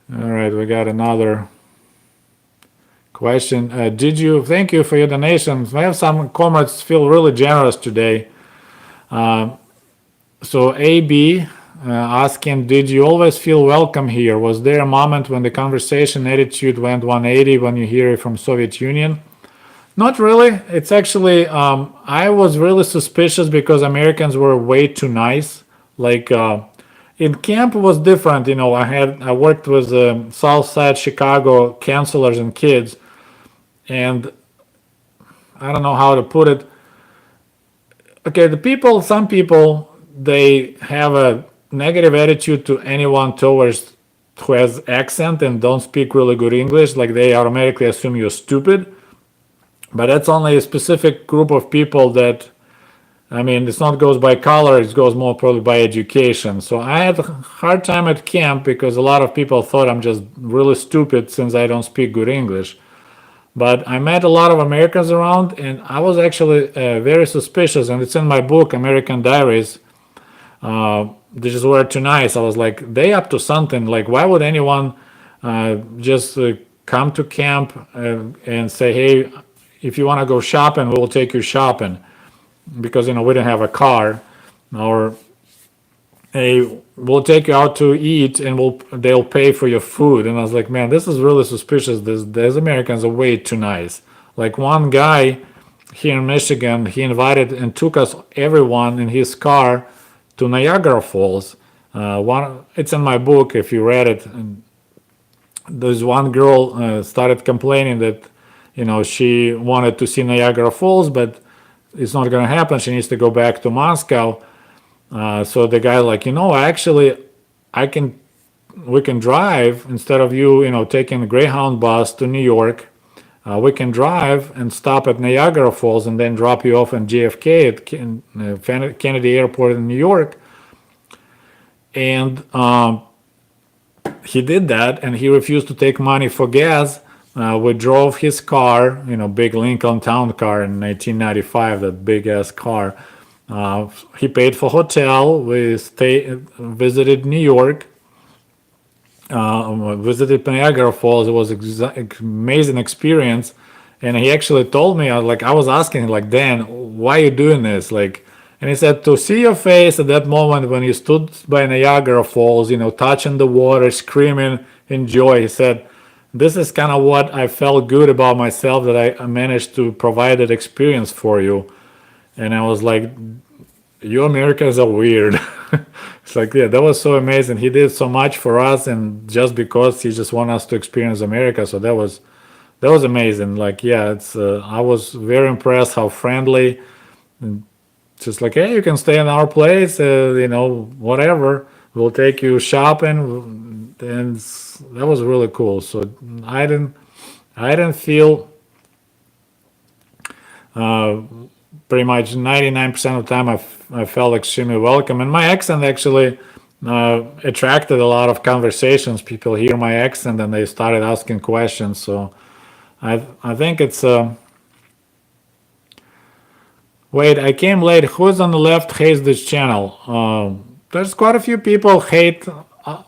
All right, we got another question. Thank you for your donations. We have some comrades feel really generous today. So AB asking, did you always feel welcome here? Was there a moment when the conversation attitude went 180 when you hear it from Soviet Union? Not really. It's actually, I was really suspicious because Americans were way too nice. Like, in camp was different. I worked with South Side Chicago counselors and kids, and I don't know how to put it. Okay, some people, they have a negative attitude to anyone towards who has accent and don't speak really good English. Like, they automatically assume you're stupid. But that's only a specific group of people that, it's not goes by color, it goes more probably by education. So I had a hard time at camp because a lot of people thought I'm just really stupid since I don't speak good English. But I met a lot of Americans around, and I was actually very suspicious, and it's in my book, American Diaries. This is where too nice. I was like, they up to something. Like, why would anyone just come to camp and say, hey, if you want to go shopping, we'll take you shopping. Because we didn't have a car, or hey, we'll take you out to eat and they'll pay for your food. And I was like, man, this is really suspicious. These Americans are way too nice. Like, one guy here in Michigan, he invited and took us, everyone, in his car to Niagara Falls. It's in my book if you read it. And there's one girl started complaining that she wanted to see Niagara Falls, but it's not going to happen. She needs to go back to Moscow. So the guy actually, we can drive instead of you, taking the Greyhound bus to New York. We can drive and stop at Niagara Falls and then drop you off in JFK at Kennedy Airport in New York. And he did that, and he refused to take money for gas. We drove his car, big Lincoln Town car in 1995, that big ass car. He paid for hotel. We visited New York, visited Niagara Falls. It was an amazing experience. And he actually told me, I was asking him, Dan, why are you doing this? Like, And he said, to see your face at that moment when you stood by Niagara Falls, touching the water, screaming in joy, he said, this is kind of what I felt good about myself, that I managed to provide that experience for you. And I was like, you Americans are weird. It's like, yeah, that was so amazing. He did so much for us, and just because he just wanted us to experience America. So that was amazing. Like, yeah, it's I was very impressed how friendly, and just like, hey, you can stay in our place, whatever. We'll take you shopping, and that was really cool. So I didn't feel pretty much 99% of the time I felt extremely welcome. And my accent actually attracted a lot of conversations. People hear my accent and they started asking questions. So I think it's wait, I came late. Who's on the left hates this channel? There's quite a few people hate.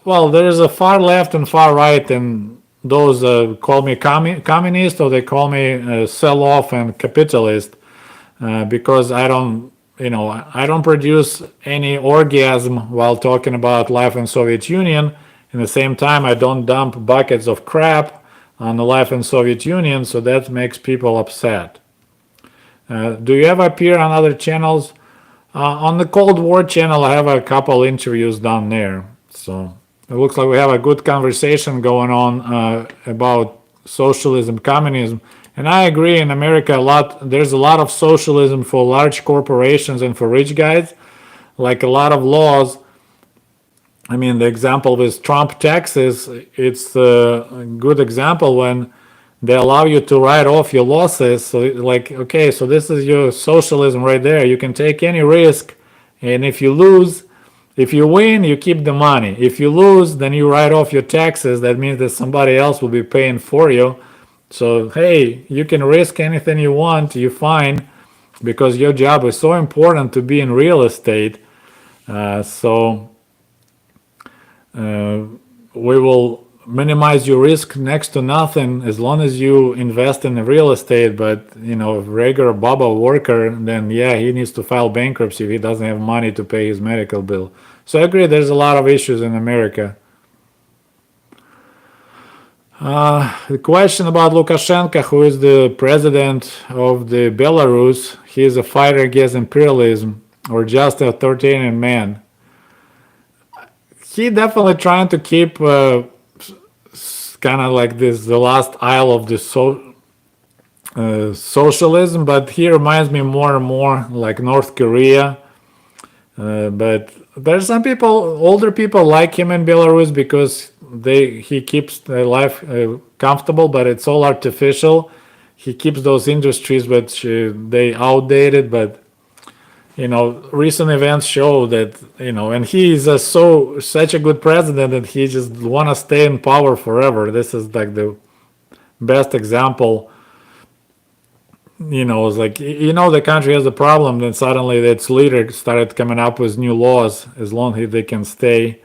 Well, there's a far left and far right, and those call me communist, or they call me sell-off and capitalist, because I don't produce any orgasm while talking about life in Soviet Union. In the same time, I don't dump buckets of crap on the life in Soviet Union, so that makes people upset. Do you ever appear on other channels? On the Cold War channel, I have a couple interviews down there. So it looks like we have a good conversation going on about socialism, communism. And I agree, in America, there's a lot of socialism for large corporations and for rich guys. Like a lot of laws. I mean, the example with Trump taxes, it's a good example when they allow you to write off your losses. So like, okay, so this is your socialism right there. You can take any risk, and if you win, you keep the money. If you lose, then you write off your taxes. That means that somebody else will be paying for you. So hey, you can risk anything you want, you're fine, because your job is so important to be in real estate. We will minimize your risk next to nothing as long as you invest in the real estate. But if regular Baba worker, then yeah, he needs to file bankruptcy if he doesn't have money to pay his medical bill. So I agree, there's a lot of issues in America. The question about Lukashenko, who is the president of the Belarus, he is a fighter against imperialism or just an authoritarian man. He definitely trying to keep kind of like this, the last aisle of the socialism, but he reminds me more and more like North Korea. But there's some people, older people, like him in Belarus because he keeps their life comfortable, but it's all artificial. He keeps those industries, but they outdated. But recent events show that and he is such a good president that he just want to stay in power forever. This is like the best example. It's like the country has a problem, then suddenly its leader started coming up with new laws as long as they can stay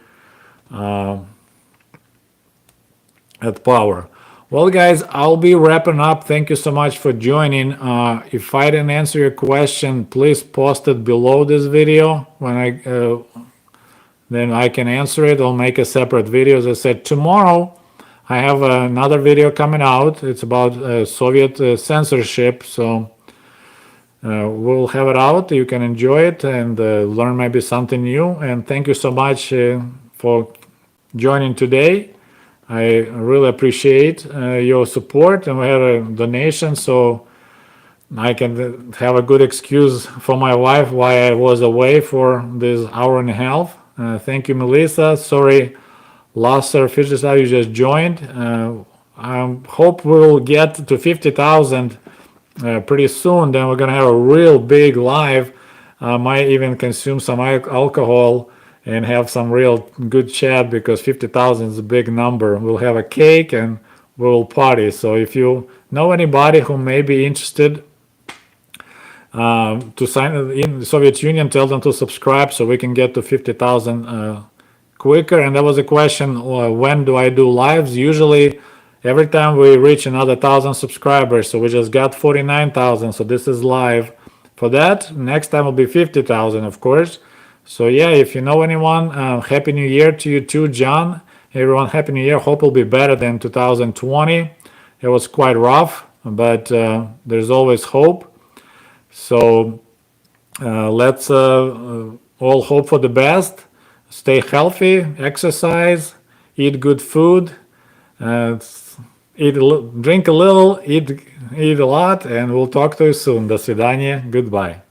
at power. Well, guys, I'll be wrapping up. Thank you so much for joining. If I didn't answer your question, please post it below this video. Then I can answer it. I'll make a separate video. As I said, tomorrow I have another video coming out. It's about Soviet censorship. So we'll have it out. You can enjoy it and learn maybe something new. And thank you so much for joining today. I really appreciate your support, and we have a donation, so I can have a good excuse for my wife why I was away for this hour and a half. Thank you, Melissa. Sorry, Lasser Fischer, you just joined. I hope we'll get to 50,000 pretty soon. Then we're gonna have a real big live. Might even consume some alcohol and have some real good chat, because 50,000 is a big number. We'll have a cake and we'll party. So if you know anybody who may be interested to sign in the Soviet Union, tell them to subscribe so we can get to 50,000 quicker. And that was a question, when do I do lives? Usually every time we reach another 1,000 subscribers. So we just got 49,000. So this is live. for that. Next time will be 50,000, of course. So yeah, if you know anyone, Happy New Year to you too, John. Everyone, Happy New Year. Hope it'll be better than 2020. It was quite rough, but there's always hope. So let's all hope for the best. Stay healthy, exercise, eat good food, drink a little, eat a lot, and we'll talk to you soon. До свидания. Goodbye.